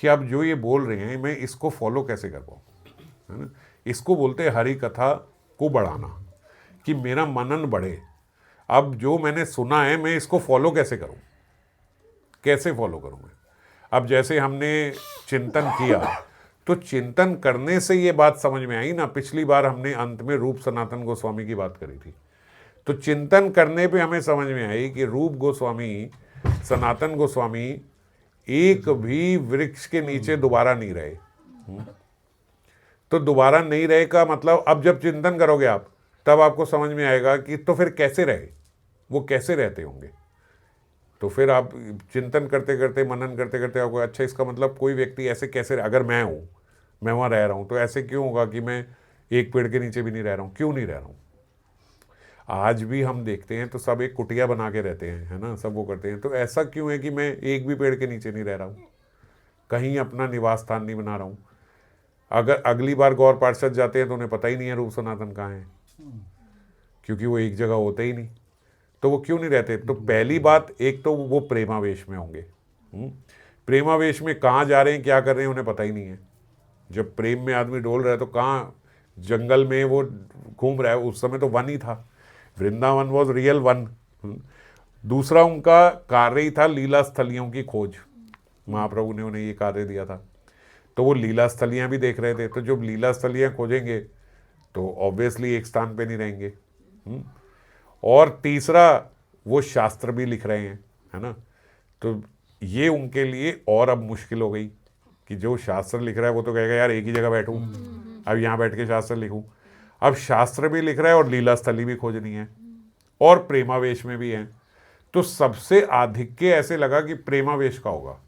कि अब जो ये बोल रहे हैं मैं इसको फॉलो कैसे कर पाऊँ, है ना। इसको बोलते हैं हरि कथा को बढ़ाना, कि मेरा मनन बढ़े। अब जो मैंने सुना है मैं इसको फॉलो कैसे करूं, कैसे फॉलो करूं मैं। अब जैसे हमने चिंतन किया, तो चिंतन करने से ये बात समझ में आई ना, पिछली बार हमने अंत में रूप सनातन गोस्वामी की बात करी थी। तो चिंतन करने पे हमें समझ में आई कि रूप गोस्वामी, सनातन गोस्वामी एक भी वृक्ष के नीचे दोबारा नहीं रहे। तो दोबारा नहीं रहे का मतलब, अब जब चिंतन करोगे आप तब आपको समझ में आएगा कि तो फिर कैसे रहे, वो कैसे रहते होंगे। तो फिर आप चिंतन करते करते, मनन करते करते आपको, अच्छा इसका मतलब कोई व्यक्ति ऐसे कैसे, अगर मैं हूँ, मैं वहाँ रह रहा हूँ, तो ऐसे क्यों होगा कि मैं एक पेड़ के नीचे भी नहीं रह रहा हूँ, क्यों नहीं रह रहा हूँ। आज भी हम देखते हैं तो सब एक कुटिया बना के रहते हैं, है ना, सब वो करते हैं। तो ऐसा क्यों है कि मैं एक भी पेड़ के नीचे नहीं रह रहा हूँ, कहीं अपना निवास स्थान नहीं बना रहा हूँ। अगर अगली बार गौर पार्षद जाते हैं तो उन्हें पता ही नहीं है रूप सनातन कहाँ है, क्योंकि वो एक जगह होते ही नहीं। तो वो क्यों नहीं रहते। तो पहली बात, एक तो वो प्रेमावेश में होंगे। प्रेमावेश में कहाँ जा रहे हैं, क्या कर रहे हैं, उन्हें पता ही नहीं है। जब प्रेम में आदमी डोल रहा है तो कहाँ जंगल में वो घूम रहा है, उस समय तो वन ही था, वृंदावन वॉज रियल वन। दूसरा उनका कार्य ही था लीला स्थलियों की खोज, महाप्रभु ने उन्हें ये कार्य दिया था। तो वो लीला स्थलियाँ भी देख रहे थे। तो जब लीला स्थलियाँ खोजेंगे तो ऑब्वियसली एक स्थान पे नहीं रहेंगे। और तीसरा, वो शास्त्र भी लिख रहे हैं, है ना। तो ये उनके लिए और अब मुश्किल हो गई कि जो शास्त्र लिख रहा है वो तो कहेगा यार एक ही जगह बैठूं, अब यहाँ बैठ के शास्त्र लिखूं। अब शास्त्र भी लिख रहा है और लीला स्थली भी खोजनी है और प्रेमावेश में भी है। तो सबसे आधिक्य ऐसे लगा कि प्रेमावेश का होगा,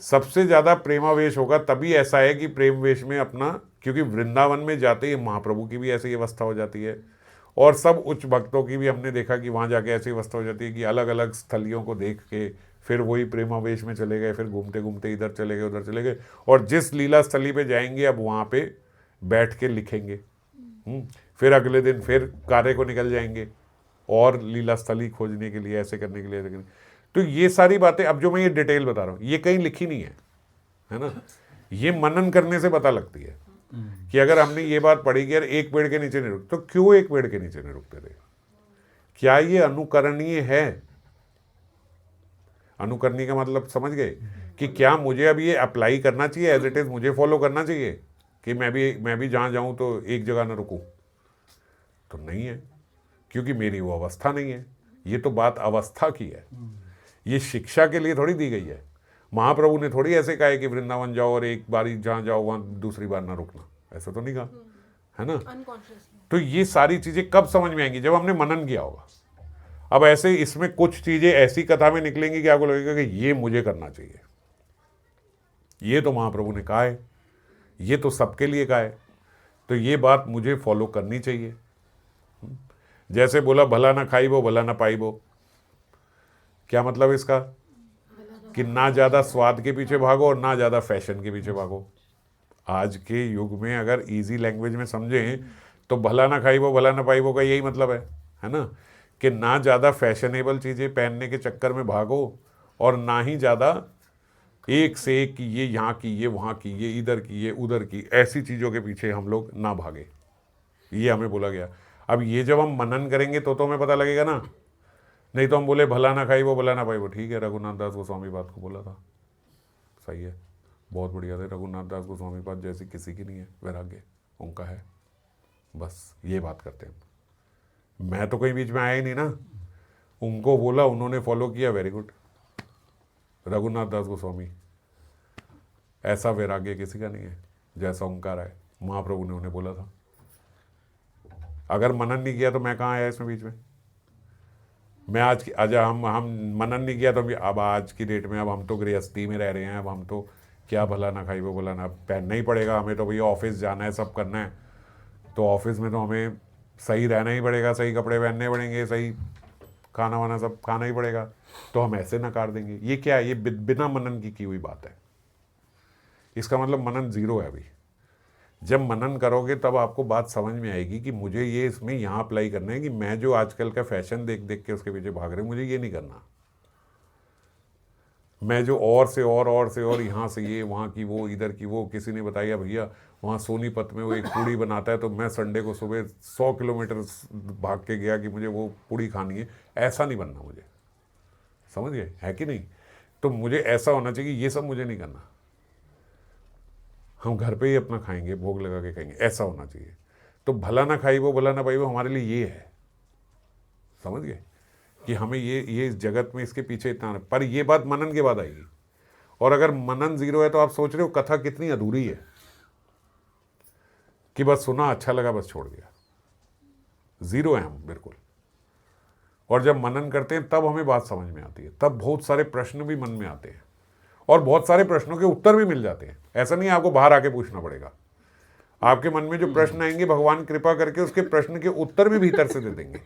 सबसे ज्यादा प्रेमावेश होगा। तभी ऐसा है कि प्रेमवेश में अपना, क्योंकि वृंदावन में जाते ही महाप्रभु की भी ऐसी अवस्था हो जाती है और सब उच्च भक्तों की भी हमने देखा कि वहाँ जाके ऐसी अवस्था हो जाती है कि अलग अलग स्थलियों को देख के फिर वही प्रेमावेश में चले गए, फिर घूमते घूमते इधर चले गए, उधर चले गए, और जिस लीला स्थली पे जाएंगे अब वहाँ पे बैठ के लिखेंगे। फिर अगले दिन फिर कार्य को निकल जाएंगे और लीला स्थली खोजने के लिए, ऐसे करने के लिए, ऐसे करने। तो ये सारी बातें अब जो मैं ये डिटेल बता रहा हूँ ये कहीं लिखी नहीं है ना, ये मनन करने से पता लगती है कि अगर हमने ये बात पढ़ी कि यार एक पेड़ के नीचे नहीं रुकते, तो क्यों एक पेड़ के नीचे नहीं रुकते थे, क्या ये अनुकरणीय है। अनुकरणीय का मतलब समझ गए कि क्या मुझे अब ये अप्लाई करना चाहिए, एज इट इज मुझे फॉलो करना चाहिए कि मैं भी जहाँ जाऊँ तो एक जगह ना रुकूँ। तो नहीं है, क्योंकि मेरी वो अवस्था नहीं है। ये तो बात अवस्था की है, ये शिक्षा के लिए थोड़ी दी गई है। महाप्रभु ने थोड़ी ऐसे कहा है कि वृंदावन जाओ और एक बारी जहाँ जाओ वहाँ दूसरी बार ना रुकना, ऐसा तो नहीं कहा, है ना। अनकॉन्शियसली। तो ये सारी चीज़ें कब समझ में आएंगी, जब हमने मनन किया होगा। अब ऐसे इसमें कुछ चीज़ें ऐसी कथा में निकलेंगी कि आपको लगेगा कि ये मुझे करना चाहिए, ये तो महाप्रभु ने कहा है, ये तो सबके लिए कहा है, तो ये बात मुझे फॉलो करनी चाहिए। जैसे बोला भला ना खाई वो भला ना पाई वो, क्या मतलब इसका, कि ना ज़्यादा स्वाद के पीछे भागो और ना ज़्यादा फैशन के पीछे भागो। आज के युग में अगर इजी लैंग्वेज में समझें तो भला ना खाई वो भला ना पाई वो का यही मतलब है ना, कि ना ज़्यादा फैशनेबल चीज़ें पहनने के चक्कर में भागो और ना ही ज़्यादा एक से एक की, ये यहाँ की, ये वहाँ की, ये इधर की, ये उधर की, ऐसी चीज़ों के पीछे हम लोग ना भागे, ये हमें बोला गया। अब ये जब हम मनन करेंगे तो हमें पता लगेगा ना, नहीं तो हम बोले भला ना खाई वो भला ना पाई वो। ठीक है, रघुनाथ दास गोस्वामी बात को बोला था, सही है, बहुत बढ़िया थे। रघुनाथ दास गोस्वामी बात जैसी किसी की नहीं है, वैराग्य उनका है, बस ये बात करते हैं। मैं तो कहीं बीच में आया ही नहीं ना, उनको बोला, उन्होंने फॉलो किया, वेरी गुड। रघुनाथ दास गोस्वामी, ऐसा वैराग्य किसी का नहीं है जैसा उनका है, महाप्रभु ने उन्हें बोला था। अगर मनन नहीं किया तो मैं कहाँ आया इसमें बीच में, मैं आज हम मनन नहीं किया तो अब आज की डेट में अब हम तो गृहस्थी में रह रहे हैं, अब हम तो क्या भला ना खाई वो भला ना, पहनना ही पड़ेगा हमें तो भैया, ऑफिस जाना है, सब करना है, तो ऑफिस में तो हमें सही रहना ही पड़ेगा, सही कपड़े पहनने पड़ेंगे, सही खाना वाना सब खाना ही पड़ेगा, तो हम ऐसे नकार देंगे। ये क्या है, ये बिना मनन की हुई बात है। इसका मतलब मनन ज़ीरो है अभी। जब मनन करोगे तब आपको बात समझ में आएगी कि मुझे ये इसमें यहाँ अप्लाई करना है कि मैं जो आजकल का फैशन देख देख के उसके पीछे भाग रहे हूँ, मुझे ये नहीं करना। मैं जो और से और यहाँ से ये, वहाँ की वो, इधर की वो, किसी ने बताया भैया वहाँ सोनीपत में वो एक पूड़ी बनाता है, तो मैं संडे को सुबह 100 किलोमीटर भाग के गया कि मुझे वो पूड़ी खानी है। ऐसा नहीं बनना मुझे, समझ गए है कि नहीं? तो मुझे ऐसा होना चाहिए, ये सब मुझे नहीं करना, हम घर पे ही अपना खाएंगे, भोग लगा के खाएंगे, ऐसा होना चाहिए। तो भला ना खाई वो भला ना पाई वो हमारे लिए ये है, समझ गए कि हमें ये इस जगत में इसके पीछे इतना। पर ये बात मनन के बाद आएगी। और अगर मनन ज़ीरो है तो आप सोच रहे हो कथा कितनी अधूरी है कि बस सुना, अच्छा लगा, बस छोड़ दिया। ज़ीरो है हम बिल्कुल। और जब मनन करते हैं तब हमें बात समझ में आती है, तब बहुत सारे प्रश्न भी मन में आते हैं और बहुत सारे प्रश्नों के उत्तर भी मिल जाते हैं। ऐसा नहीं है आपको बाहर आके पूछना पड़ेगा, आपके मन में जो प्रश्न आएंगे भगवान कृपा करके उसके प्रश्न के उत्तर भी भीतर से दे देंगे।